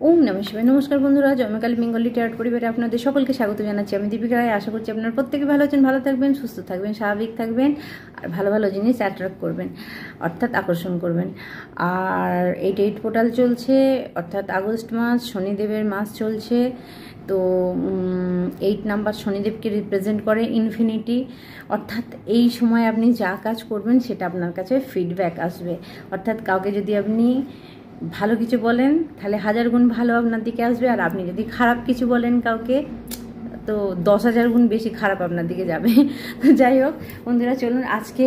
ওম নমঃ শিবায়। নমস্কার বন্ধুরা, জয়মাকালী বেঙ্গলি ট্যারট পরিবারে আপনাদের সকলকে স্বাগত জানাচ্ছি। আমি দীপিকা রায়। আশা করছি আপনারা প্রত্যেকে ভালো আছেন, ভালো থাকবেন, সুস্থ থাকবেন, স্বাভাবিক থাকবেন, আর ভালো ভালো জিনিস অ্যাট্রাক্ট করবেন, অর্থাৎ আকর্ষণ করবেন। আর 8 পোর্টাল চলছে, অর্থাৎ আগস্ট মাস শনিদেবের মাস চলছে। তো 8 নাম্বার শনিদেবকে রিপ্রেজেন্ট করে ইনফিনিটি, অর্থাৎ এই সময় আপনি যা কাজ করবেন সেটা আপনার কাছে ফিডব্যাক আসবে। অর্থাৎ কাউকে যদি আপনি ভালো কিছু বলেন তাহলে 1000 গুণ ভালো আপনার দিকে আসবে, আর আপনি যদি খারাপ কিছু বলেন কাউকে তো 10,000 গুণ বেশি খারাপ আপনার দিকে যাবে। তো যাই হোক বন্ধুরা, চলুন আজকে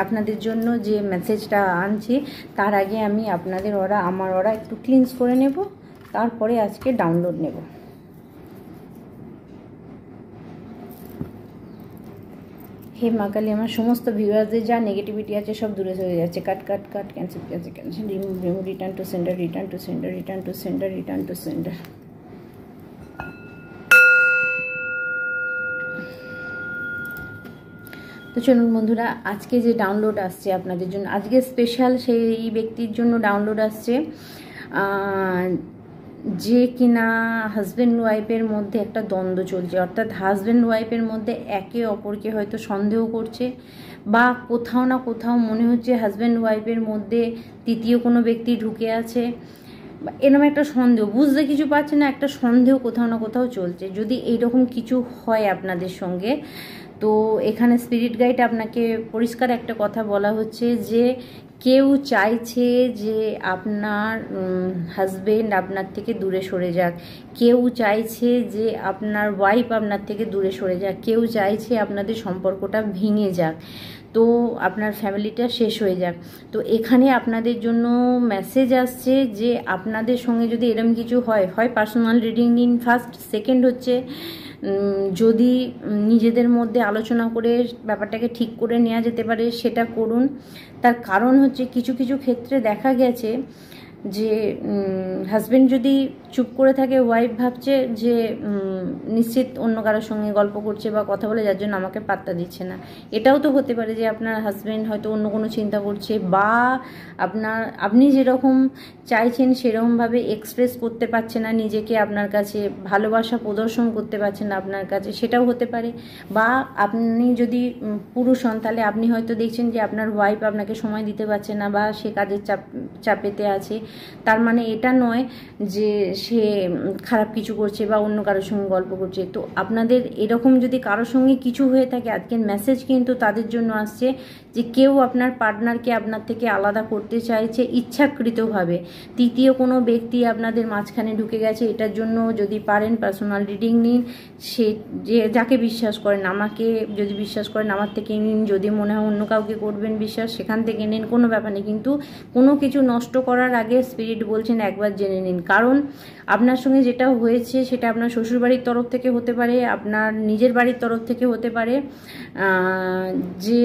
আপনাদের জন্য যে মেসেজটা আনছি তার আগে আমি আপনাদের আমার একটু ক্লিনস করে নেব, তারপরে আজকে ডাউনলোড নেব। হে মা কালী, আমার সমস্ত ভিউয়ারদের যা নেগেটিভিটি আছে সব দূরে চলে যাচ্ছে। Cut cut cut, cancel cancel cancel, remove remove, return to centre, return to centre, return to centre, return to centre. তো চলুন বন্ধুরা, আজকে যে ডাউনলোড আসছে আপনাদের জন্য, আজকে স্পেশাল সেই ব্যক্তির জন্য ডাউনলোড আসছে যে কিনা হাজব্যান্ড ওয়াইফের মধ্যে একটা দ্বন্দ্ব চলছে, অর্থাৎ হাজব্যান্ড ওয়াইফের মধ্যে একে অপরকে হয়তো সন্দেহ করছে, বা কোথাও না কোথাও মনে হচ্ছে হাজব্যান্ড ওয়াইফের মধ্যে তৃতীয় কোনো ব্যক্তি ঢুকে আছে, এরকম একটা সন্দেহ, বুঝতে কিছু পারছে না, একটা সন্দেহ কোথাও না কোথাও চলছে। যদি এইরকম কিছু হয় আপনাদের সঙ্গে, তো এখানে স্পিরিট গাইড আপনাকে পরিষ্কার একটা কথা বলা হচ্ছে যে কেউ চাইছে যে আপনার হাজবেন্ড আপনার থেকে দূরে সরে যাক, কেউ চাইছে যে আপনার ওয়াইফ আপনার থেকে দূরে সরে যাক, কেউ চাইছে আপনাদের সম্পর্কটা ভেঙে যাক, তো আপনার ফ্যামিলিটা শেষ হয়ে যাক। তো এখানে আপনাদের জন্য মেসেজ আসছে যে আপনাদের সঙ্গে যদি এরকম কিছু হয় পার্সোনাল রিডিং নিন ফার্স্ট। সেকেন্ড হচ্ছে যদি নিজেদের মধ্যে আলোচনা করে ব্যাপারটাকে ঠিক করে নেওয়া যেতে পারে সেটা করুন। তার কারণ হচ্ছে কিছু কিছু ক্ষেত্রে দেখা গেছে যে হাজব্যান্ড যদি চুপ করে থাকে, ওয়াইফ ভাবছে যে নিশ্চিত অন্য কারোর সঙ্গে গল্প করছে বা কথা বলে, যার জন্য আমাকে পাত্তা দিচ্ছে না। এটাও তো হতে পারে যে আপনার হাজব্যান্ড হয়তো অন্য কোনো চিন্তা করছে, বা আপনি যেরকম চাইছেন সেরকমভাবে এক্সপ্রেস করতে পারছে না নিজেকে, আপনার কাছে ভালোবাসা প্রদর্শন করতে পারছেন না আপনার কাছে, সেটাও হতে পারে। বা আপনি যদি পুরুষ হন তাহলে আপনি হয়তো দেখছেন যে আপনার ওয়াইফ আপনাকে সময় দিতে পারছে না, বা সে কাজের চাপেতে আছে। তার মানে এটা নয় যে সে খারাপ কিছু করছে বা অন্য কারোর সঙ্গে গল্প করছে। তো আপনাদের এরকম যদি কারোর সঙ্গে কিছু হয়ে থাকে, আজকের মেসেজ কিন্তু তাদের জন্য আসছে যে কেউ আপনার পার্টনারকে আপনার থেকে আলাদা করতে চাইছে ইচ্ছাকৃতভাবে, তৃতীয় কোনো ব্যক্তি আপনাদের মাঝখানে ঢুকে গেছে। এটার জন্য যদি পারেন পার্সোনাল রিডিং নিন। সে যে যাকে বিশ্বাস করেন, আমাকে যদি বিশ্বাস করেন আমার থেকে নিন, যদি মনে হয় অন্য কাউকে করবেন বিশ্বাস সেখান থেকে নিন, কোনো ব্যাপার নেই। কিন্তু কোনো কিছু নষ্ট করার আগে স্পিরিট বলছেন একবার জেনে নিন, কারণ আপনার সঙ্গে যেটা হয়েছে সেটা আপনার শ্বশুরবাড়ির তরফ থেকে হতে পারে, আপনার নিজের বাড়ির তরফ থেকে হতে পারে। যে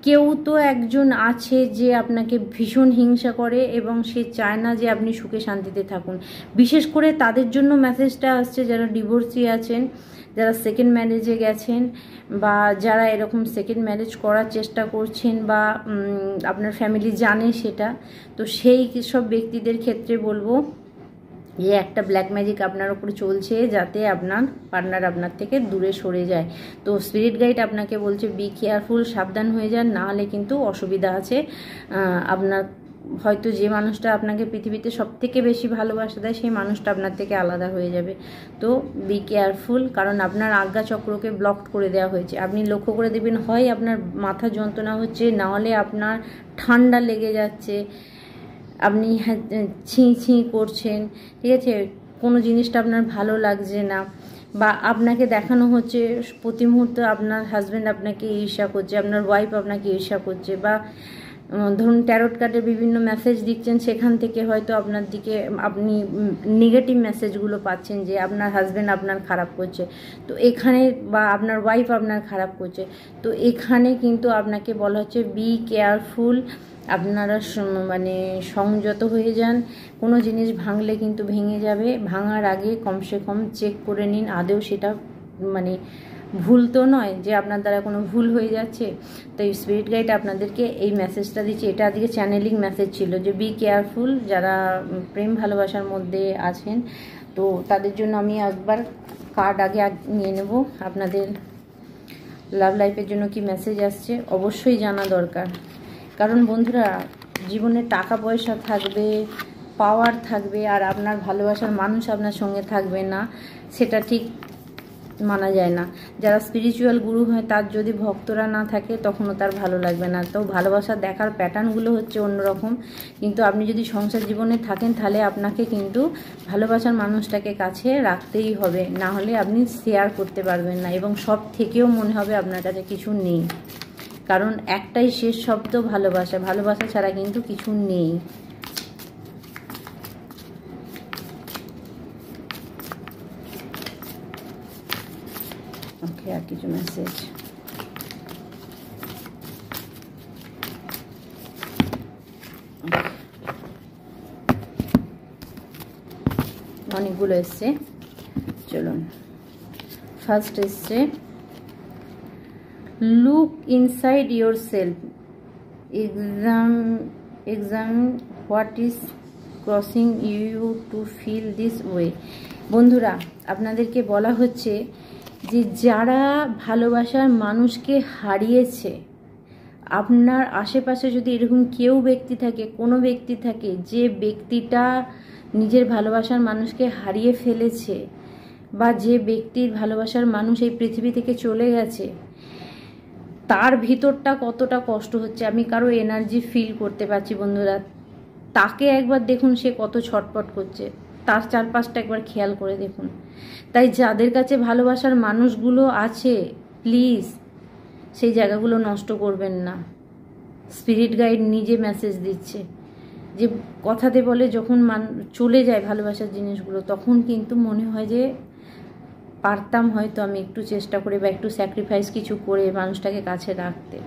কেউ তো একজন আছে যে আপনাকে ভীষণ হিংসা করে এবং সে চায় না যে আপনি সুখে শান্তিতে থাকুন। বিশেষ করে তাদের জন্য মেসেজটা আসছে যারা ডিভোর্সি আছেন, যারা সেকেন্ড ম্যারেজে গেছেন, বা যারা এরকম সেকেন্ড ম্যারেজ করার চেষ্টা করছেন, বা আপনার ফ্যামিলি জানে সেটা। তো সেই সব ব্যক্তিদের ক্ষেত্রে বলবো যে একটা ব্ল্যাক ম্যাজিক আপনার উপরে চলছে যাতে আপনার পার্টনার আপনার থেকে দূরে সরে যায়। তো স্পিরিট গাইড আপনাকে বলছে বি কেয়ারফুল, সাবধান হয়ে যান, না হলে কিন্তু অসুবিধা আছে। আপনার হয়তো যে মানুষটা আপনাকে পৃথিবীতে সব থেকে বেশি ভালোবাসা দেয় সেই মানুষটা আপনার থেকে আলাদা হয়ে যাবে। তো বি কেয়ারফুল, কারণ আপনার আজ্ঞা চক্রকে ব্লক করে দেওয়া হয়েছে। আপনি লক্ষ্য করে দেখবেন, হয় আপনার মাথা যন্ত্রণা হচ্ছে, না হলে আপনার ঠান্ডা লেগে যাচ্ছে, আপনি ছিঁ করছেন, ঠিক আছে, কোনো জিনিসটা আপনার ভালো লাগছে না, বা আপনাকে দেখানো হচ্ছে প্রতি মুহূর্তে আপনার হাজব্যান্ড আপনাকে ঈর্ষা করছে, আপনার ওয়াইফ আপনাকে ঈর্ষা করছে, বা ধরুন ট্যারট কার্ডে বিভিন্ন মেসেজ দিচ্ছেন, সেখান থেকে হয়তো আপনার দিকে আপনি নেগেটিভ মেসেজগুলো পাচ্ছেন যে আপনার হাজব্যান্ড আপনার খারাপ করছে। তো এখানে, বা আপনার ওয়াইফ আপনার খারাপ করছে, তো এখানে কিন্তু আপনাকে বলা হচ্ছে বি কেয়ারফুল। আপনারা মানে সংযত হয়ে যান। কোনো জিনিস ভাঙলে কিন্তু ভেঙে যাবে, ভাঙার আগে কমসে কম চেক করে নিন আদৌ সেটা মানে ভুল তো নয় যে আপনার দ্বারা কোনো ভুল হয়ে যাচ্ছে। তো এই স্পিরিট গাইড আপনাদেরকে এই মেসেজটা দিচ্ছে। এটা আজকে চ্যানেলিং মেসেজ ছিল যে বি কেয়ারফুল, যারা প্রেম ভালোবাসার মধ্যে আছেন। তো তাদের জন্য আমি একবার কার্ড আগে নিয়ে নেব। আপনাদের লাভ লাইফের জন্য কি মেসেজ আসছে অবশ্যই জানা দরকার, কারণ বন্ধুরা জীবনে টাকা পয়সা থাকবে, পাওয়ার থাকবে, আর আপনার ভালোবাসার মানুষ আপনার সঙ্গে থাকবে না, সেটা ঠিক মানা যায় না। যারা স্পিরিচুয়াল গুরু হয় তার যদি ভক্তরা না থাকে তখনও তার ভালো লাগবে না। তো ভালোবাসা দেখার প্যাটার্নগুলো হচ্ছে অন্যরকম, কিন্তু আপনি যদি সংসার জীবনে থাকেন তাহলে আপনাকে কিন্তু ভালোবাসার মানুষটাকে কাছে রাখতেই হবে, না হলে আপনি শেয়ার করতে পারবেন না এবং সব থেকেও মনে হবে আপনার কাছে কিছু নেই, কারণ একটাই শেষ শব্দ ভালোবাসা, ভালোবাসা ছাড়া কিন্তু কিছু নেই। ওকে, আর কিছু মেসেজ। অনেকগুলো এসছে, চলুন। ফার্স্ট এসছে look inside yourself, exam what is crossing you to feel this way. বন্ধুরা আপনাদেরকে বলা হচ্ছে যে যারা ভালোবাসার মানুষকে হারিয়েছে, আপনার আশেপাশে যদি এরকম কেউ ব্যক্তি থাকে, কোনো ব্যক্তি থাকে যে ব্যক্তিটা নিজের ভালোবাসার মানুষকে হারিয়ে ফেলেছে, বা যে ব্যক্তির ভালোবাসার মানুষ এই পৃথিবী থেকে চলে গেছে, তার ভিতরটা কতটা কষ্ট হচ্ছে আমি কারো এনার্জি ফিল করতে পারছি বন্ধুরা। তাকে একবার দেখুন সে কত ছটপট করছে, তার চারপাশটা একবার খেয়াল করে দেখুন। তাই যাদের কাছে ভালোবাসার মানুষগুলো আছে প্লিজ সেই জায়গাগুলো নষ্ট করবেন না। স্পিরিট গাইড নিজে মেসেজ দিচ্ছে যে কথাতে বলে যখন চলে যায় ভালোবাসার জিনিসগুলো, তখন কিন্তু মনে হয় যে পারতাম হয়তো আমি একটু চেষ্টা করে বা একটু স্যাক্রিফাইস কিছু করে মানুষটাকে কাছে রাখতে।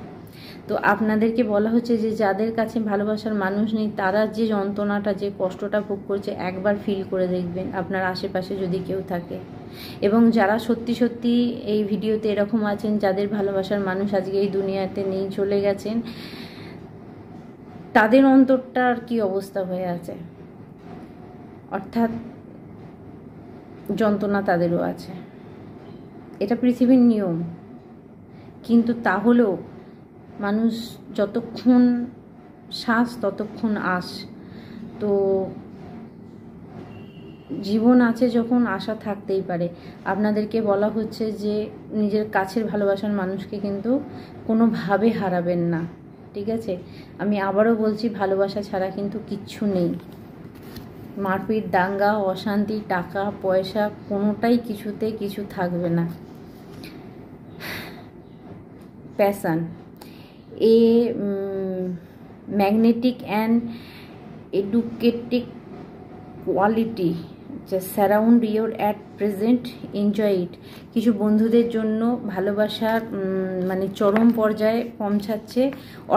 তো আপনাদেরকে বলা হচ্ছে যে যাদের কাছে ভালোবাসার মানুষ নেই তারা যে যন্ত্রণাটা, যে কষ্টটা ভোগ করছে একবার ফিল করে দেখবেন আপনার আশেপাশে যদি কেউ থাকে। এবং যারা সত্যি সত্যি এই ভিডিওতে এরকম আছেন যাদের ভালোবাসার মানুষ আজকে এই দুনিয়াতে নেই, চলে গেছেন, তাদের অন্তরটার কি অবস্থা হয়ে আছে, অর্থাৎ যন্ত্রণা তাদেরও আছে। এটা পৃথিবীর নিয়ম, কিন্তু তাহলেও মানুষ যতক্ষণ শ্বাস ততক্ষণ আস। তো জীবন আছে যখন আশা থাকতেই পারে। আপনাদেরকে বলা হচ্ছে যে নিজের কাছের ভালোবাসার মানুষকে কিন্তু কোনোভাবে হারাবেন না, ঠিক আছে? আমি আবারও বলছি, ভালোবাসা ছাড়া কিন্তু কিচ্ছু নেই। মারপিট, দাঙ্গা, অশান্তি, টাকা পয়সা কোনোটাই কিছুতে কিছু থাকবে না। Passion, a magnetic and energetic quality surround your at present, enjoy it. কিছু বন্ধুদের জন্য ভালোবাসার মানে চরম পর্যায়ে পৌঁছাচ্ছে,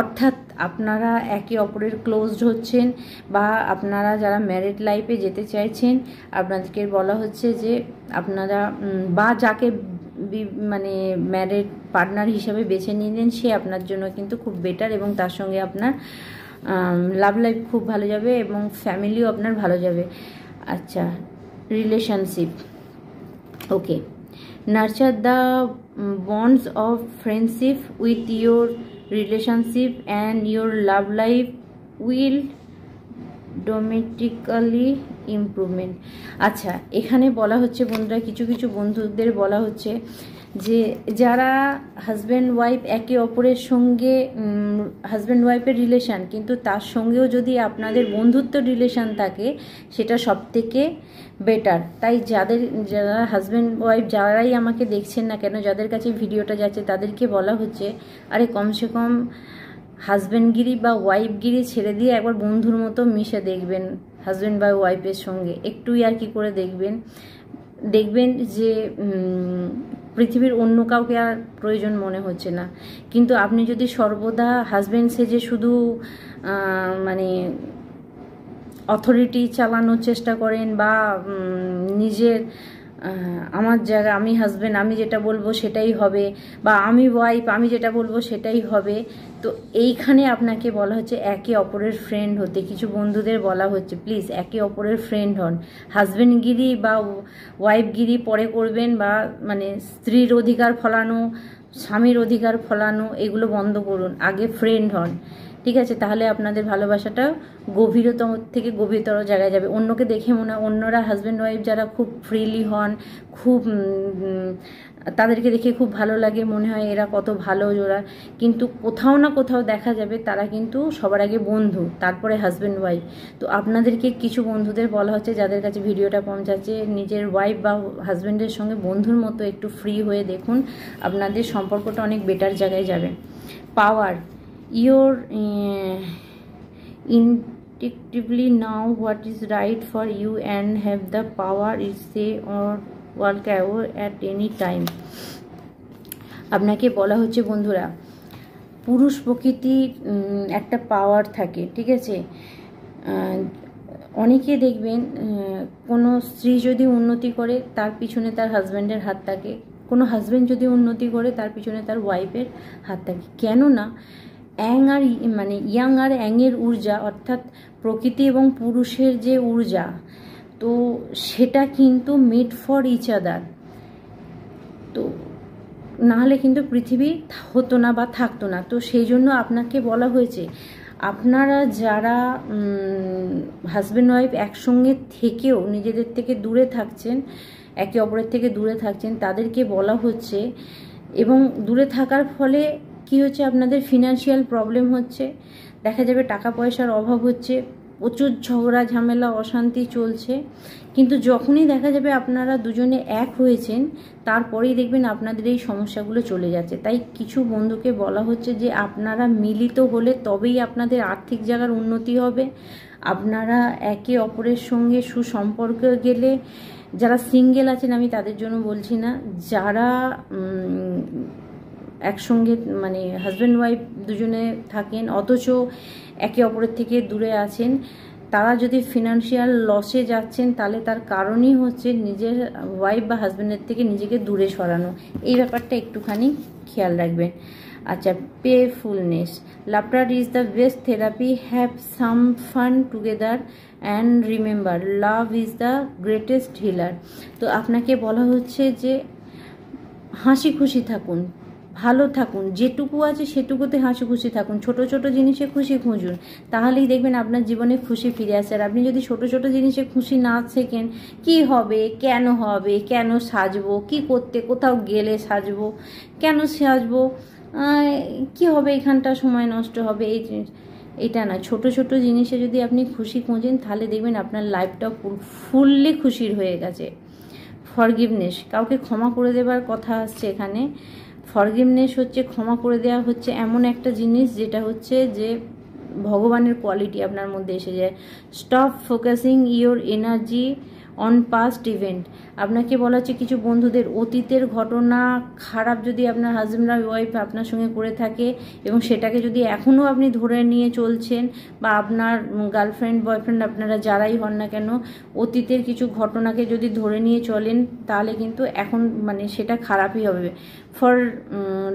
অর্থাৎ আপনারা একে অপরের ক্লোজড হচ্ছেন, বা আপনারা যারা ম্যারিড লাইফে যেতে চাইছেন আপনাদেরকে বলা হচ্ছে যে আপনারা বা যাকে মানে ম্যারিড পার্টনার হিসাবে বেছে নিলেন সে আপনার জন্য কিন্তু খুব বেটার, এবং তার সঙ্গে আপনার লাভ লাইফ খুব ভালো যাবে এবং ফ্যামিলিও আপনার ভালো যাবে। আচ্ছা, relationship, okay, nurture the bonds of friendship with your relationship and your love life will dramatically improvement. আচ্ছা, এখানে বলা হচ্ছে বন্ধুরা, কিছু কিছু বন্ধুদের বলা হচ্ছে যে যারা হাজব্যান্ড ওয়াইফ একে অপরের সঙ্গে হাজব্যান্ড ওয়াইফের রিলেশান, কিন্তু তার সঙ্গেও যদি আপনাদের বন্ধুত্ব রিলেশান থাকে সেটা সবথেকে বেটার। তাই যারা হাজব্যান্ড ওয়াইফ যারাই আমাকে দেখছেন না কেন, যাদের কাছে ভিডিওটা যাচ্ছে তাদেরকে বলা হচ্ছে আরে কমসে কম হাজব্যান্ডগিরি বা ওয়াইফগিরি ছেড়ে দিয়ে একবার বন্ধুর মতো মিশে দেখবেন হাজব্যান্ড বা ওয়াইফের সঙ্গে, একটু আর কি করে দেখবেন যে পৃথিবীর অন্য কাউকে আর প্রয়োজন মনে হচ্ছে না। কিন্তু আপনি যদি সর্বদা হাজব্যান্ড সেজে শুধু মানে অথরিটি চালানোর চেষ্টা করেন বা নিজের আমার জায়গা, আমি হাজব্যান্ড, আমি যেটা বলবো সেটাই হবে, বা আমি ওয়াইফ, আমি যেটা বলবো সেটাই হবে। তো এইখানে আপনাকে বলা হচ্ছে একে অপরের ফ্রেন্ড হতে। কিছু বন্ধুদের বলা হচ্ছে প্লিজ একে অপরের ফ্রেন্ড হন। হাজব্যান্ডগিরি বা ওয়াইফগিরি পরে করবেন, বা মানে স্ত্রীর অধিকার ফলানো, স্বামীর অধিকার ফলানো, এগুলো বন্ধ করুন, আগে ফ্রেন্ড হন। ঠিক আছে? তাহলে আপনাদের ভালোবাসাটা গভীরতম থেকে গভীরতর জায়গায় যাবে। অন্যকে দেখে মনে হয়, অন্যরা হাজব্যান্ড ওয়াইফ যারা খুব ফ্রিলি হন, খুব তাদেরকে দেখে খুব ভালো লাগে, মনে হয় এরা কত ভালো জোড়া, কিন্তু কোথাও না কোথাও দেখা যাবে তারা কিন্তু সবার আগে বন্ধু, তারপরে হাজব্যান্ড ওয়াইফ। তো আপনাদেরকে কিছু বন্ধুদের বলা হচ্ছে, যাদের কাছে ভিডিওটা পৌঁছাচ্ছে, নিজের ওয়াইফ বা হাজব্যান্ডের সঙ্গে বন্ধুর মতো একটু ফ্রি হয়ে দেখুন, আপনাদের সম্পর্কটা অনেক বেটার জায়গায় যাবে। পাওয়ার, your intuitively know what is right for you and have the power to say or walk away at any time. আপনাকে বলা হচ্ছে বন্ধুরা, পুরুষ প্রকৃতির একটা পাওয়ার থাকে, ঠিক আছে? অনেকে দেখবেন কোনো স্ত্রী যদি উন্নতি করে তার পিছনে তার হাজব্যান্ডের হাত থাকে, কোনো হাজব্যান্ড যদি উন্নতি করে তার পিছনে তার ওয়াইফের হাত থাকে। কেননা অ্যাং আর মানে ইয়াং আর অ্যাংয়ের ঊর্জা, অর্থাৎ প্রকৃতি এবং পুরুষের যে ঊর্জা, তো সেটা কিন্তু মেড ফর ইচ আদার। তো নাহলে কিন্তু পৃথিবী হতো না বা থাকতো না। তো সেই জন্য আপনাকে বলা হয়েছে, আপনারা যারা হাজব্যান্ড ওয়াইফ একসঙ্গে থেকেও নিজেদের থেকে দূরে থাকছেন, একে অপরের থেকে দূরে থাকছেন, তাদেরকে বলা হচ্ছে, এবং দূরে থাকার ফলে কি হচ্ছে, আপনাদের ফিনান্সিয়াল প্রবলেম হচ্ছে, দেখা যাবে টাকা পয়সার অভাব হচ্ছে, প্রচুর ঝগড়া ঝামেলা অশান্তি চলছে। কিন্তু যখনই দেখা যাবে আপনারা দুজনে এক হয়েছেন, তারপরেই দেখবেন আপনাদের এই সমস্যাগুলো চলে যাচ্ছে। তাই কিছু বন্ধুকে বলা হচ্ছে যে আপনারা মিলিত হলে তবেই আপনাদের আর্থিক জায়গার উন্নতি হবে। আপনারা একে অপরের সঙ্গে সুসম্পর্কে গেলে, যারা সিঙ্গেল আছেন আমি তাদের জন্য বলছি না, যারা একসঙ্গে মানে হাজব্যান্ড ওয়াইফ দুজনে থাকেন অথচ একে অপরের থেকে দূরে আছেন, তারা যদি ফিনান্সিয়াল লসে যাচ্ছেন, তাহলে তার কারণই হচ্ছে নিজের ওয়াইফ বা হাজব্যান্ডের থেকে নিজেকে দূরে সরানো। এই ব্যাপারটা একটুখানি খেয়াল রাখবেন। আচ্ছা, playfulness, laughter is the best therapy, have some fun together and remember love is the greatest healer. তো আপনাকে বলা হচ্ছে যে হাসি খুশি থাকুন, ভালো থাকুন, যেটুকু আছে সেটুকুতে হাসি খুশি থাকুন, ছোট ছোট জিনিসে খুশি খুঁজুন, তাহলেই দেখবেন আপনার জীবনে খুশি ফিরে আসে। আর আপনি যদি ছোট ছোট জিনিসে খুশি না শেখেন, কি হবে, কেন সাজবো, কি করতে, কোথাও গেলে সাজবো, কেন সাজবো, কি হবে, এখানটা সময় নষ্ট হবে, এই এটা না, ছোট ছোট জিনিসে যদি আপনি খুশি খোঁজেন, তাহলে দেখবেন আপনার লাইফটা ফুললি খুশির হয়ে গেছে। ফরগিভনেস, কাউকে ক্ষমা করে দেবার কথা আসছে এখানে। ফরগিভনেস হচ্ছে, ক্ষমা করে দেওয়া হচ্ছে এমন একটা জিনিস যেটা হচ্ছে যে ভগবানের কোয়ালিটি আপনার মধ্যে এসে যায়। Stop focusing your energy on past event. আপনাকে বলা হচ্ছে কিছু বন্ধুদের অতীতের ঘটনা খারাপ যদি আপনার হাজব্যান্ড আর ওয়াইফ আপনার সঙ্গে করে থাকে, এবং সেটাকে যদি এখনও আপনি ধরে নিয়ে চলছেন, বা আপনার গার্লফ্রেন্ড বয়ফ্রেন্ড আপনারা যারাই হন না কেন, অতীতের কিছু ঘটনাকে যদি ধরে নিয়ে চলেন, তাহলে কিন্তু এখন মানে সেটা খারাপই হবে। For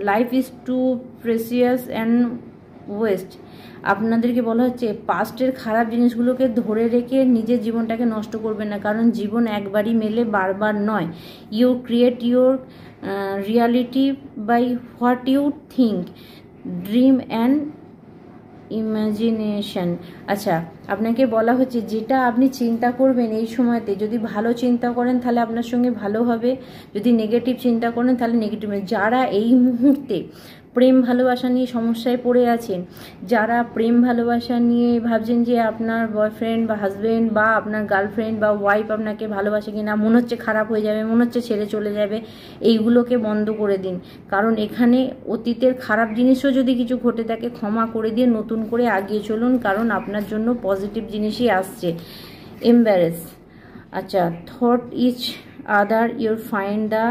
life is too precious and waste. আপনাদেরকে বলা হচ্ছে পাস্টের খারাপ জিনিসগুলোকে ধরে রেখে নিজের জীবনটাকে নষ্ট করবেন না, কারণ জীবন একবারই মেলে, বারবার নয়। You create your reality by what you think, dream and imagination. আচ্ছা, আপনাকে বলা হচ্ছে যেটা আপনি চিন্তা করবেন এই সময়তে, যদি ভালো চিন্তা করেন তাহলে আপনার সঙ্গে ভালো হবে, যদি নেগেটিভ চিন্তা করেন তাহলে নেগেটিভ। যারা এই মুহূর্তে প্রেম ভালোবাসা নিয়ে সমস্যায় পড়ে আছেন, যারা প্রেম ভালোবাসা নিয়ে ভাবছেন যে আপনার বয়ফ্রেন্ড বা হাজব্যান্ড বা আপনার গার্লফ্রেন্ড বা ওয়াইফ আপনাকে ভালোবাসে কিনা, মনে হচ্ছে খারাপ হয়ে যাবে, মনে হচ্ছে ছেড়ে চলে যাবে, এইগুলোকে বন্ধ করে দিন। কারণ এখানে অতীতের খারাপ জিনিসও যদি কিছু ঘটে থাকে, ক্ষমা করে দিয়ে নতুন করে এগিয়ে চলুন, কারণ আপনার জন্য পজিটিভ জিনিসই আসছে। এম্বারেস, আচ্ছা, thought each other your find the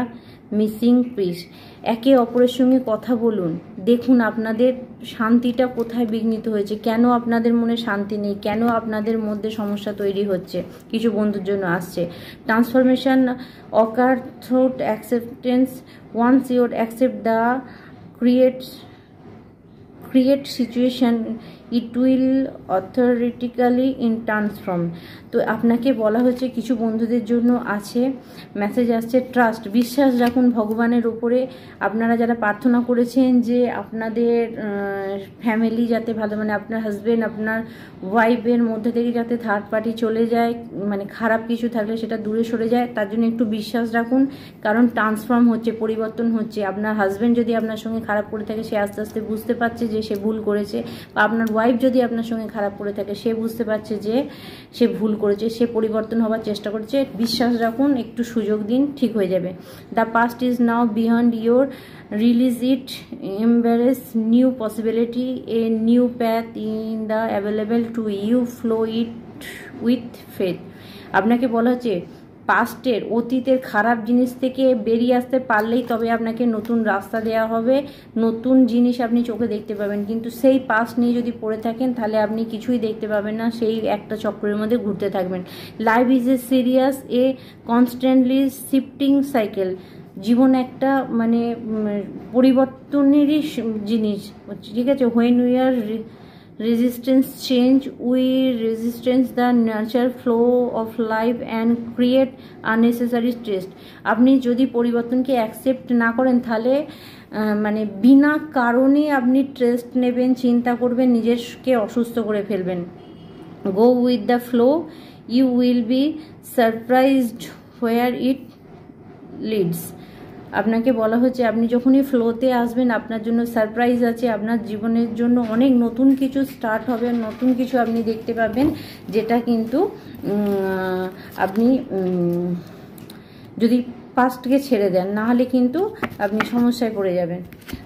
missing piece. একে অপরের সঙ্গে কথা বলুন, দেখুন আপনাদের শান্তিটা কোথায় বিঘ্নিত হয়েছে, কেন আপনাদের মনে শান্তি নেই, কেন আপনাদের মধ্যে সমস্যা তৈরি হচ্ছে। কিছু বন্ধুর জন্য আসছে transformation occur through acceptance once your accept the create situation it will authoritatively in transform। তো আপনাকে বলা হচ্ছে কিছু বন্ধুদের জন্য আছে মেসেজ আসছে ট্রাস্ট, বিশ্বাস রাখুন ভগবানের উপরে। আপনারা যারা প্রার্থনা করেছেন যে আপনাদের ফ্যামিলি যাতে ভালো, মানে আপনার হাজবেন্ড আপনার ওয়াইফের মধ্যে থেকে যাতে থার্ড পার্টি চলে যায়, মানে খারাপ কিছু থাকলে সেটা দূরে সরে যায়, তার জন্য একটু বিশ্বাস রাখুন। কারণ ট্রান্সফর্ম হচ্ছে, পরিবর্তন হচ্ছে। আপনার হাজবেন্ড যদি আপনার সঙ্গে খারাপ করে থাকে সে আস্তে আস্তে বুঝতে পারছে যে সে ভুল করেছে, বা আপনার ওয়াইফ যদি আপনার সঙ্গে খারাপ করে থাকে সে বুঝতে পারছে যে সে ভুল করেছে, সে পরিবর্তন হওয়ার চেষ্টা করছে। বিশ্বাস রাখুন, একটু সুযোগ দিন, ঠিক হয়ে যাবে। The past is now beyond your, release it, embrace new possibility, a new path in the available to you, flow it with faith. আপনাকে বলা হচ্ছে পাস্টের, অতীতের খারাপ জিনিস থেকে বেরিয়ে আসতে পারলেই তবে আপনাকে নতুন রাস্তা দেওয়া হবে, নতুন জিনিস আপনি চোখে দেখতে পাবেন। কিন্তু সেই পাস্ট নিয়ে যদি পড়ে থাকেন তাহলে আপনি কিছুই দেখতে পাবেন না, সেই একটা চক্রের মধ্যে ঘুরতে থাকবেন। Life is a serious a constantly shifting cycle. জীবন একটা মানে পরিবর্তনেরই জিনিস, ঠিক আছে। When we are resistance change, we resistance the natural flow of life and create unnecessary stress। আপনি যদি পরিবর্তনকে অ্যাকসেপ্ট না করেন তাহলে মানে বিনা কারণে আপনি স্ট্রেস নেবেন, চিন্তা করবেন, নিজেকে অসুস্থ করে ফেলবেন। Go with the flow, you will be surprised where it leads. আপনাকে বলা হচ্ছে আপনি যখনই ফ্লোতে আসবেন আপনার জন্য সারপ্রাইজ আছে, আপনার জীবনের জন্য অনেক নতুন কিছু স্টার্ট হবে, নতুন কিছু আপনি দেখতে পাবেন, যেটা কিন্তু আপনি যদি পাস্টকে ছেড়ে দেন, না হলে কিন্তু আপনি সমস্যায় পড়ে যাবেন।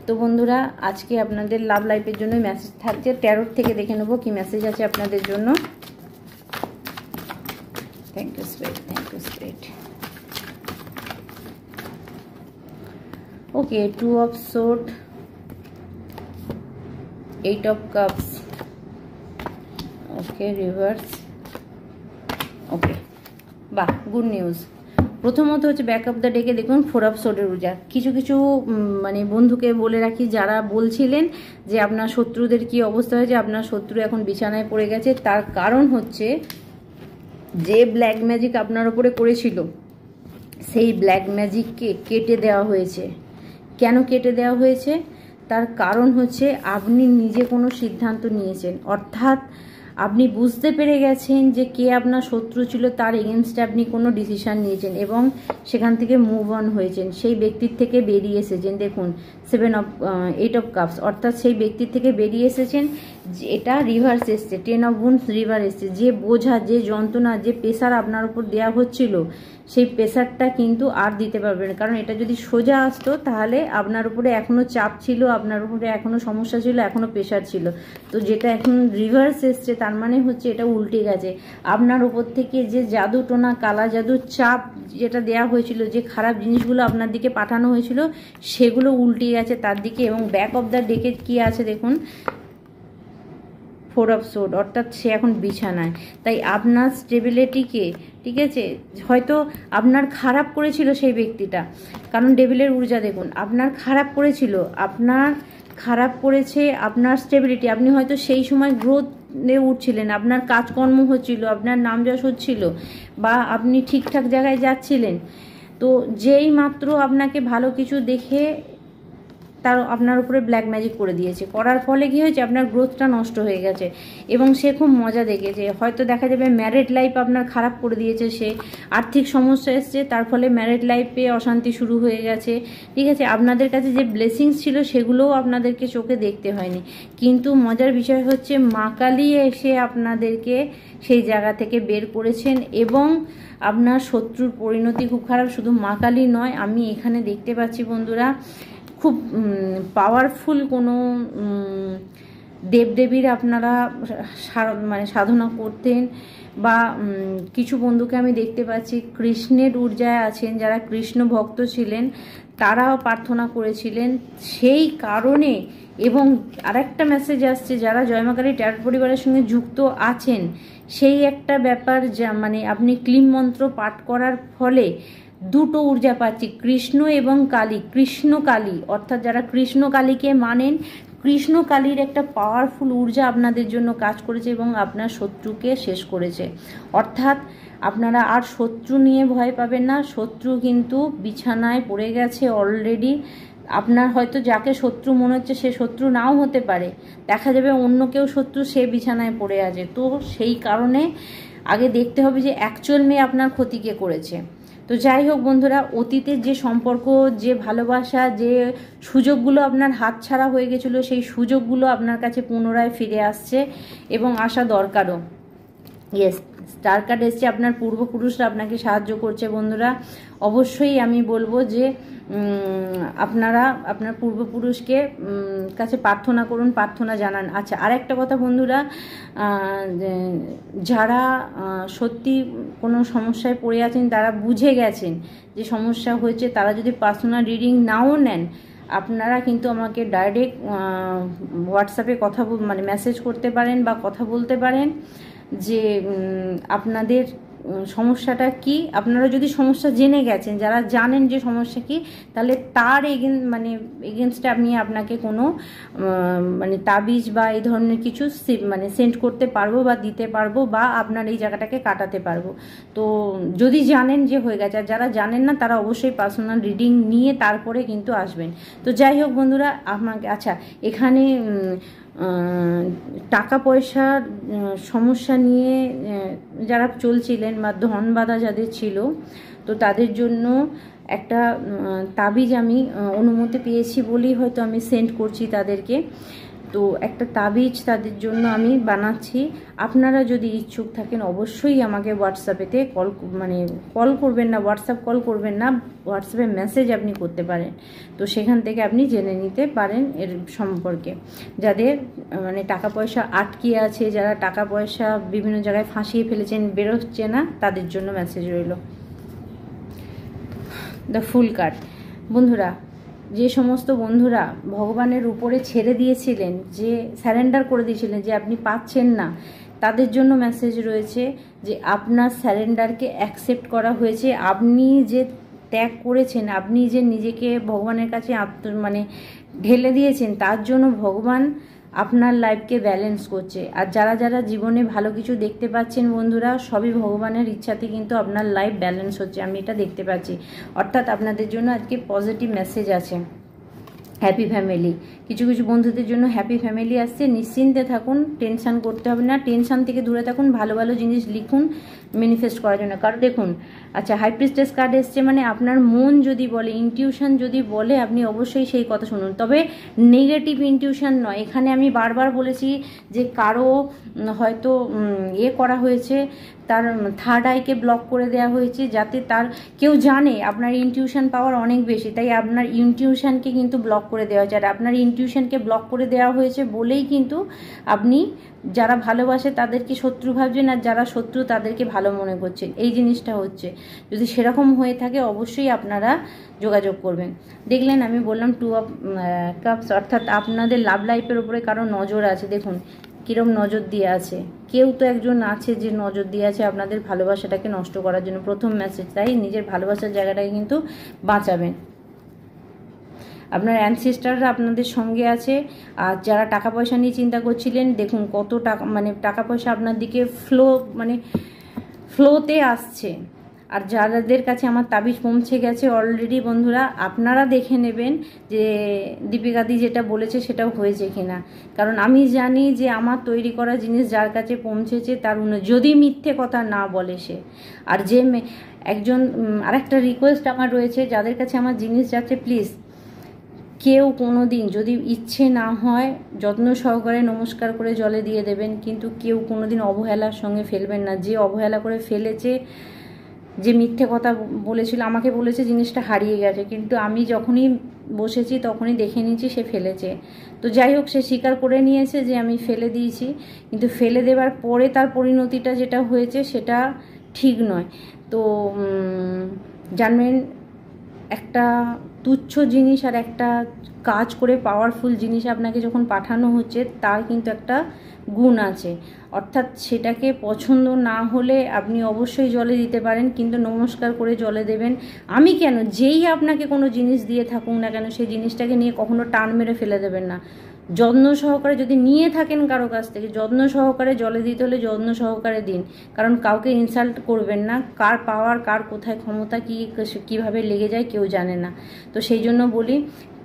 তো বন্ধুরা, আজকে আপনাদের লাভ লাইফের জন্য মেসেজ থাকছে, ট্যারোট থেকে দেখে নেবো কি মেসেজ আছে আপনাদের জন্য। Thank you spirit, thank you spirit. Okay, 2 of Swords, 8 of Cups, okay, reverse, okay, বাহ, গুড নিউজ। প্রথমত হচ্ছে ব্যাক অফ দ্য ডেকে দেখুন 4 অফ সোর্ডের ঊর্জা। কিছু কিছু মানে বন্ধুকে বলে রাখি যারা বলছিলেন যে আপনার শত্রুদের কি অবস্থা হয়েছে, আপনার শত্রু এখন বিছানায় পড়ে গেছে, তার কারণ হচ্ছে যে ব্ল্যাক ম্যাজিক আপনার উপরে করেছিল সেই ব্ল্যাক ম্যাজিককে কেটে দেওয়া হয়েছে। কেন কেটে দেওয়া হয়েছে? তার কারণ হচ্ছে আপনি নিজে কোনো সিদ্ধান্ত নিয়েছেন, অর্থাৎ আপনি বুঝতে পেরে গেছেন যে কে আপনার শত্রু ছিল, তার এগেনস্টে আপনি কোনো ডিসিশান নিয়েছেন এবং সেখান থেকে মুভ অন হয়েছেন, সেই ব্যক্তির থেকে বেরিয়ে এসেছেন। দেখুন 8 অফ কাপস, অর্থাৎ সেই ব্যক্তির থেকে বেরিয়ে এসেছেন। এটা রিভার্স এসছে, 10 অফ ওয়ান্ডস রিভার্স এসছে। যে বোঝা, যে যন্ত্রণা, যে প্রেশার আপনার উপর দেওয়া হচ্ছিল সেই প্রেশারটা কিন্তু আর দিতে পারবেন, কারণ এটা যদি সোজা আসতো তাহলে আপনার উপরে এখনও চাপ ছিল, আপনার উপরে এখনও সমস্যা ছিল, এখনও প্রেশার ছিল। তো যেটা এখন রিভার্স এসছে তার মানে হচ্ছে এটা উল্টে গেছে। আপনার উপর থেকে যে জাদু টোনা, কালা জাদু, চাপ যেটা দেওয়া হয়েছিল, যে খারাপ জিনিসগুলো আপনার দিকে পাঠানো হয়েছিল সেগুলো উল্টে গেছে তার দিকে। এবং ব্যাক অফ দ্য ডেকে কি আছে দেখুন 4 অফ সোর্ড, অর্থাৎ সে এখন বিছানায়। তাই আপনার স্টেবিলিটিকে, ঠিক আছে, হয়তো আপনার খারাপ করেছিল সেই ব্যক্তিটা, কারণ ডেভিলের ঊর্জা দেখুন আপনার খারাপ করেছিল, আপনার খারাপ করেছে আপনার স্টেবিলিটি। আপনি হয়তো সেই সময় গ্রোথে উঠছিলেন, আপনার কাজকর্ম হচ্ছিল, আপনার নাম যশ হচ্ছিল, বা আপনি ঠিকঠাক জায়গায় যাচ্ছিলেন। তো যেই মাত্র আপনাকে ভালো কিছু দেখে তার আপনার উপরে ব্ল্যাক ম্যাজিক করে দিয়েছে, করার ফলে কী হয়েছে, আপনার গ্রোথটা নষ্ট হয়ে গেছে এবং সে খুব মজা দেখেছে। হয়তো দেখা যাবে ম্যারিড লাইফ আপনার খারাপ করে দিয়েছে, সে আর্থিক সমস্যা এসছে, তার ফলে ম্যারিড লাইফে অশান্তি শুরু হয়ে গেছে, ঠিক আছে। আপনাদের কাছে যে ব্লেসিংস ছিল সেগুলোও আপনাদেরকে চোখে দেখতে হয়নি। কিন্তু মজার বিষয় হচ্ছে মা কালী এসে আপনাদেরকে সেই জায়গা থেকে বের করেছেন এবং আপনার শত্রুর পরিণতি খুব খারাপ। শুধু মা কালী নয়, আমি এখানে দেখতে পাচ্ছি বন্ধুরা খুব পাওয়ারফুল কোনো দেবদেবীর আপনারা মানে সাধনা করতেন, বা কিছু বন্ধুকে আমি দেখতে পাচ্ছি কৃষ্ণের ঊর্জায় আছেন, যারা কৃষ্ণ ভক্ত ছিলেন তারাও প্রার্থনা করেছিলেন সেই কারণে। এবং আরেকটা মেসেজ আসছে, যারা জয়মাকালী ট্যারোট পরিবারের সঙ্গে যুক্ত আছেন সেই একটা ব্যাপার, যা মানে আপনি ক্লিম মন্ত্র পাঠ করার ফলে দুটো ঊর্জা পাচ্ছি, কৃষ্ণ এবং কালী। কৃষ্ণ কালী অর্থাৎ যারা কৃষ্ণ কালীকে মানেন, কৃষ্ণ কালীর একটা পাওয়ারফুল ঊর্জা আপনাদের জন্য কাজ করেছে এবং আপনার শত্রুকে শেষ করেছে। অর্থাৎ আপনারা আর শত্রু নিয়ে ভয় পাবেন না, শত্রু কিন্তু বিছানায় পড়ে গেছে অলরেডি। আপনার হয়তো যাকে শত্রু মনে হচ্ছে সে শত্রু নাও হতে পারে, দেখা যাবে অন্য কেউ শত্রু, সে বিছানায় পড়ে আছে। তো সেই কারণে আগে দেখতে হবে যে অ্যাকচুয়াল মেয়ে আপনার ক্ষতি কে করেছে। তো যাই হোক বন্ধুরা, অতীতের যে সম্পর্ক, যে ভালোবাসা, যে সুযোগগুলো আপনার হাতছাড়া হয়ে গেছিলো, সেই সুযোগগুলো আপনার কাছে পুনরায় ফিরে আসছে এবং আসা দরকারও। ইয়েস, স্টার কার্ড এসছে, আপনার পূর্বপুরুষরা আপনাকে সাহায্য করছে বন্ধুরা। অবশ্যই আমি বলবো যে আপনারা আপনার পূর্বপুরুষকে কাছে প্রার্থনা করুন, প্রার্থনা জানান। আচ্ছা, আরেকটা কথা বন্ধুরা, যারা সত্যি কোনো সমস্যায় পড়ে আছেন, তারা বুঝে গেছেন যে সমস্যা হয়েছে, তারা যদি পার্সোনাল রিডিং নাও নেন, আপনারা কিন্তু আমাকে ডাইরেক্ট হোয়াটসঅ্যাপে কথা মানে মেসেজ করতে পারেন বা কথা বলতে পারেন যে আপনাদের সমস্যাটা কি। আপনারা যদি সমস্যা জেনে গেছেন, যারা জানেন যে সমস্যা কি, তাহলে তার মানে এগেনস্টে আমি আপনাকে কোনো মানে তাবিজ বা এই ধরনের কিছু মানে সেন্ড করতে পারবো বা দিতে পারবো বা আপনার এই জায়গাটাকে কাটাতে পারবো। তো যদি জানেন যে হয়ে গেছে, আর যারা জানেন না তারা অবশ্যই পার্সোনাল রিডিং নিয়ে তারপরে কিন্তু আসবেন। তো যাই হোক বন্ধুরা, আমাকে আচ্ছা এখানে টাকা পয়সার সমস্যা নিয়ে যারা চলছিলেন বা ধন বাঁধা যাদের ছিল, তো তাদের জন্য একটা তাবিজ আমি অনুমতি পেয়েছি বলেই হয়তো আমি সেন্ড করছি তাদেরকে। তো একটা তাবিজ তাদের জন্য আমি বানাচ্ছি। আপনারা যদি ইচ্ছুক থাকেন অবশ্যই আমাকে হোয়াটসঅ্যাপেতে কল করবেন না, হোয়াটসঅ্যাপ কল করবেন না, হোয়াটসঅ্যাপে মেসেজ আপনি করতে পারেন। তো সেখান থেকে আপনি জেনে নিতে পারেন এর সম্পর্কে। যাদের মানে টাকা পয়সা আটকে আছে, যারা টাকা পয়সা বিভিন্ন জায়গায় ফাঁসিয়ে ফেলেছেন, বেরোচ্ছে না, তাদের জন্য মেসেজ রইল। দ্য ফুল কার্ড বন্ধুরা, যে সমস্ত বন্ধুরা ভগবানের উপরে ছেড়ে দিয়েছিলেন, যে স্যারেন্ডার করে দিয়েছিলেন যে আপনি পাচ্ছেন না, তাদের জন্য মেসেজ রয়েছে যে আপনার স্যারেন্ডারকে অ্যাকসেপ্ট করা হয়েছে। আপনি যে ত্যাগ করেছেন, আপনি যে নিজেকে ভগবানের কাছে মানে ঢেলে দিয়েছেন, তার জন্য ভগবান আপনার লাইফকে ব্যালেন্স করছে। আর যারা যারা জীবনে ভালো কিছু দেখতে পাচ্ছেন বন্ধুরা, সবই ভগবানের ইচ্ছাতে কিন্তু আপনার লাইফ ব্যালেন্স হচ্ছে, আমি এটা দেখতে পাচ্ছি। অর্থাৎ আপনাদের জন্য আজকে পজিটিভ মেসেজ আছে। হ্যাপি ফ্যামিলি, কিছু কিছু বন্ধুদের জন্য হ্যাপি ফ্যামিলি আসছে। নিশ্চিন্তে থাকুন, টেনশান করতে হবে না, টেনশান থেকে দূরে থাকুন, ভালো ভালো জিনিস লিখুন ম্যানিফেস্ট করার জন্য। কারণ দেখুন, আচ্ছা হাই প্রিস্টেস কার্ড এসছে, মানে আপনার মন যদি বলে, ইনটিউশন যদি বলে, আপনি অবশ্যই সেই কথা শুনুন, তবে নেগেটিভ ইনটিউশন নয়। এখানে আমি বারবার বলেছি যে কারো হয়তো করা হয়েছে, তার থার্ড আইকে ব্লক করে দেওয়া হয়েছে, যাতে তার কেউ জানে আপনার ইনটিউশন পাওয়ার অনেক বেশি, তাই আপনার ইনটিউশনকে কিন্তু ব্লক করে দেওয়া হয়েছে। আর আপনার ইনটিউশনকে ব্লক করে দেওয়া হয়েছে বলেই কিন্তু আপনি যারা ভালোবাসে তাদেরকে শত্রু ভাবছেন, আর যারা শত্রু তাদেরকে ভালো মনে করছেন, এই জিনিসটা হচ্ছে। যদি সেরকম হয়ে থাকে অবশ্যই আপনারা যোগাযোগ করবেন। দেখলেন, আমি বললাম 2 অফ কাপস, অর্থাৎ আপনাদের লাভ লাইফের উপরে কারো নজর আছে। দেখুন কিরম নজর দিয়ে আছে, কেউ তো একজন আছে যে নজর দিয়ে আছে আপনাদের ভালোবাসাটাকে নষ্ট করার জন্য। প্রথম মেসেজ, তাই নিজের ভালোবাসার জায়গাটাকে কিন্তু বাঁচাবেন। আপনার অ্যানসেস্টাররা আপনাদের সঙ্গে আছে। আর যারা টাকা পয়সা নিয়ে চিন্তা করছিলেন, দেখুন কত টাকা, মানে টাকা পয়সা আপনার দিকে ফ্লোতে আসছে। আর যাদের কাছে আমার তাবিজ পৌঁছে গেছে অলরেডি বন্ধুরা, আপনারা দেখে নেবেন যে দীপিকাদি যেটা বলেছে সেটাও হয়েছে কিনা। কারণ আমি জানি যে আমার তৈরি করা জিনিস যার কাছে পৌঁছেছে তার যদি মিথ্যে কথা না বলে সে। আর যে একজন আরেকটা রিকোয়েস্ট আমার রয়েছে, যাদের কাছে আমার জিনিস যাচ্ছে, প্লিজ কেউ কোনো দিন যদি ইচ্ছে না হয় যত্ন সহকারে নমস্কার করে জলে দিয়ে দেবেন, কিন্তু কেউ কোনো দিন অবহেলার সঙ্গে ফেলবেন না। যে অবহেলা করে ফেলেছে, যে মিথ্যে কথা বলেছিল, আমাকে বলেছে জিনিসটা হারিয়ে গেছে, কিন্তু আমি যখনই বসেছি তখনই দেখে নিয়েছি সে ফেলেছে। তো যাই হোক, সে স্বীকার করে নিয়েছে যে আমি ফেলে দিয়েছি, কিন্তু ফেলে দেওয়ার পরে তার পরিণতিটা যেটা হয়েছে সেটা ঠিক নয়। তো জানবেন, একটা তুচ্ছ জিনিস আর একটা কাজ করে পাওয়ারফুল জিনিস আপনাকে যখন পাঠানো হচ্ছে, তার কিন্তু একটা গুণ আছে। অর্থাৎ সেটাকে পছন্দ না হলে আপনি অবশ্যই জলে দিতে পারেন, কিন্তু নমস্কার করে জলে দেবেন। আমি কেন, যেই আপনাকে কোনো জিনিস দিয়ে থাকুক না কেন, সেই জিনিসটাকে নিয়ে কখনো টান মেরে ফেলে দেবেন না। যত্ন সহকারে যদি নিয়ে থাকেন কারো কাছ থেকে, যত্ন সহকারে জলে দিতে হলে যত্ন সহকারে দিন। কারণ কাউকে ইনসাল্ট করবেন না। কার পাওয়ার, কার কোথায় ক্ষমতা, কীভাবে লেগে যায় কেউ জানে না। তো সেই জন্য বলি,